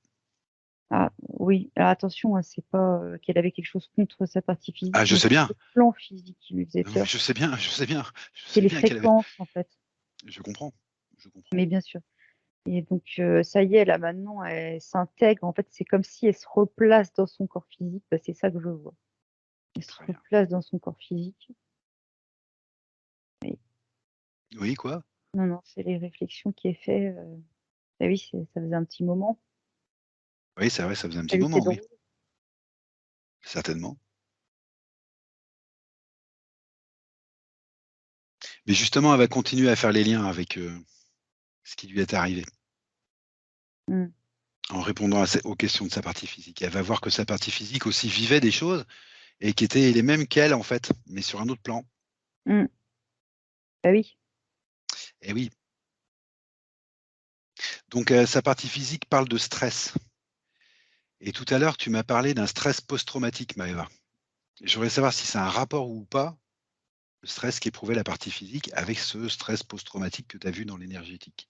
Ah oui, alors attention, hein, c'est pas qu'elle avait quelque chose contre sa partie physique, Ah, je mais sais c'est bien. le plan physique qui lui faisait Non, mais peur. je sais bien, je sais bien, je C'est sais les bien qu'elle avait. fréquences, en fait. Je comprends, je comprends. Mais bien sûr. Et donc, ça y est, là, maintenant, elle s'intègre. En fait, c'est comme si elle se replace dans son corps physique. Bah, c'est ça que je vois. Elle se Très bien. replace dans son corps physique. Et Oui, quoi? non, non, c'est les réflexions qui est fait. Ah oui, ça faisait un petit moment. Oui, c'est vrai, ça faisait un Ça petit lui était moment, oui, drôle. certainement. Mais justement, elle va continuer à faire les liens avec ce qui lui est arrivé, Mm. en répondant aux questions de sa partie physique. Elle va voir que sa partie physique aussi vivait des choses et qui étaient les mêmes qu'elle, en fait, mais sur un autre plan. Mm. Bah oui. Et oui. Donc, sa partie physique parle de stress. Et tout à l'heure, tu m'as parlé d'un stress post-traumatique, Maëva. Je voudrais savoir si c'est un rapport ou pas, le stress qu'éprouvait la partie physique avec ce stress post-traumatique que tu as vu dans l'énergétique.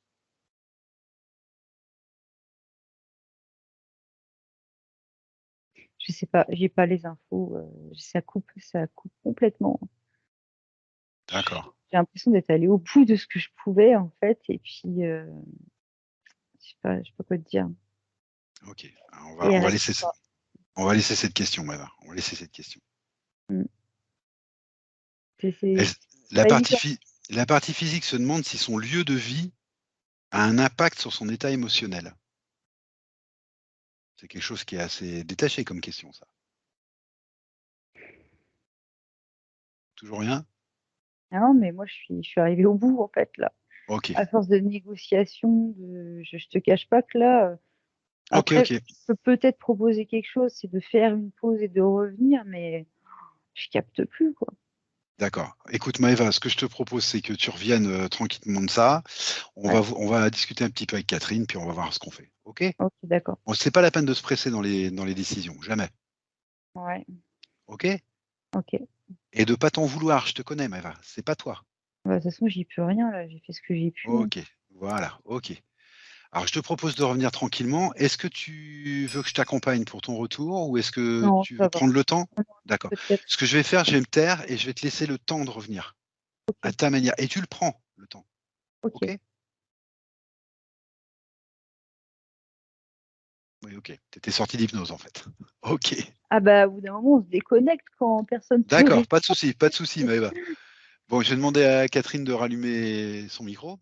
Je sais pas, j'ai pas les infos. Ça coupe complètement. D'accord. J'ai l'impression d'être allée au bout de ce que je pouvais, en fait. Et puis, je sais pas quoi te dire. Ok. Alors, Et elle on va répond laisser, pas. on va laisser cette question, Maëva. On va laisser cette question. Mm. Elle- C'est la, pas partie évident. phy- la partie physique se demande si son lieu de vie a un impact sur son état émotionnel. C'est quelque chose qui est assez détaché comme question, ça. Toujours rien? Ah non, mais moi, je suis arrivée au bout, en fait, là. Ok. À force de négociation, je te cache pas que là, Ok, après, ok. je peux peut-être proposer quelque chose, c'est de faire une pause et de revenir, mais je capte plus, quoi. D'accord. Écoute, Maëva, ce que je te propose, c'est que tu reviennes tranquillement de ça. Ouais. On va discuter un petit peu avec Catherine, puis on va voir ce qu'on fait. OK? Ok, d'accord. Bon, c'est pas la peine de se presser dans les décisions, jamais. Ouais. OK? Ok. Et de pas t'en vouloir, je te connais, Maëva, c'est pas toi. Bah, de toute façon, j'y peux rien là. J'ai fait ce que j'ai pu, hein. OK, voilà, OK. Alors, je te propose de revenir tranquillement. Est-ce que tu veux que je t'accompagne pour ton retour ou est-ce que Non, tu veux ça va. prendre le temps? Non, D'accord. peut-être. Ce que je vais faire, je vais me taire et je vais te laisser le temps de revenir à Ok. ta manière. Et tu le prends, le temps. OK? Ok. Oui, OK. Tu étais sorti d'hypnose, en fait. OK. Ah bah, au bout d'un moment, on se déconnecte quand personne peut D'accord, répondre. pas de souci, Maëva. Bon, je vais demander à Catherine de rallumer son micro.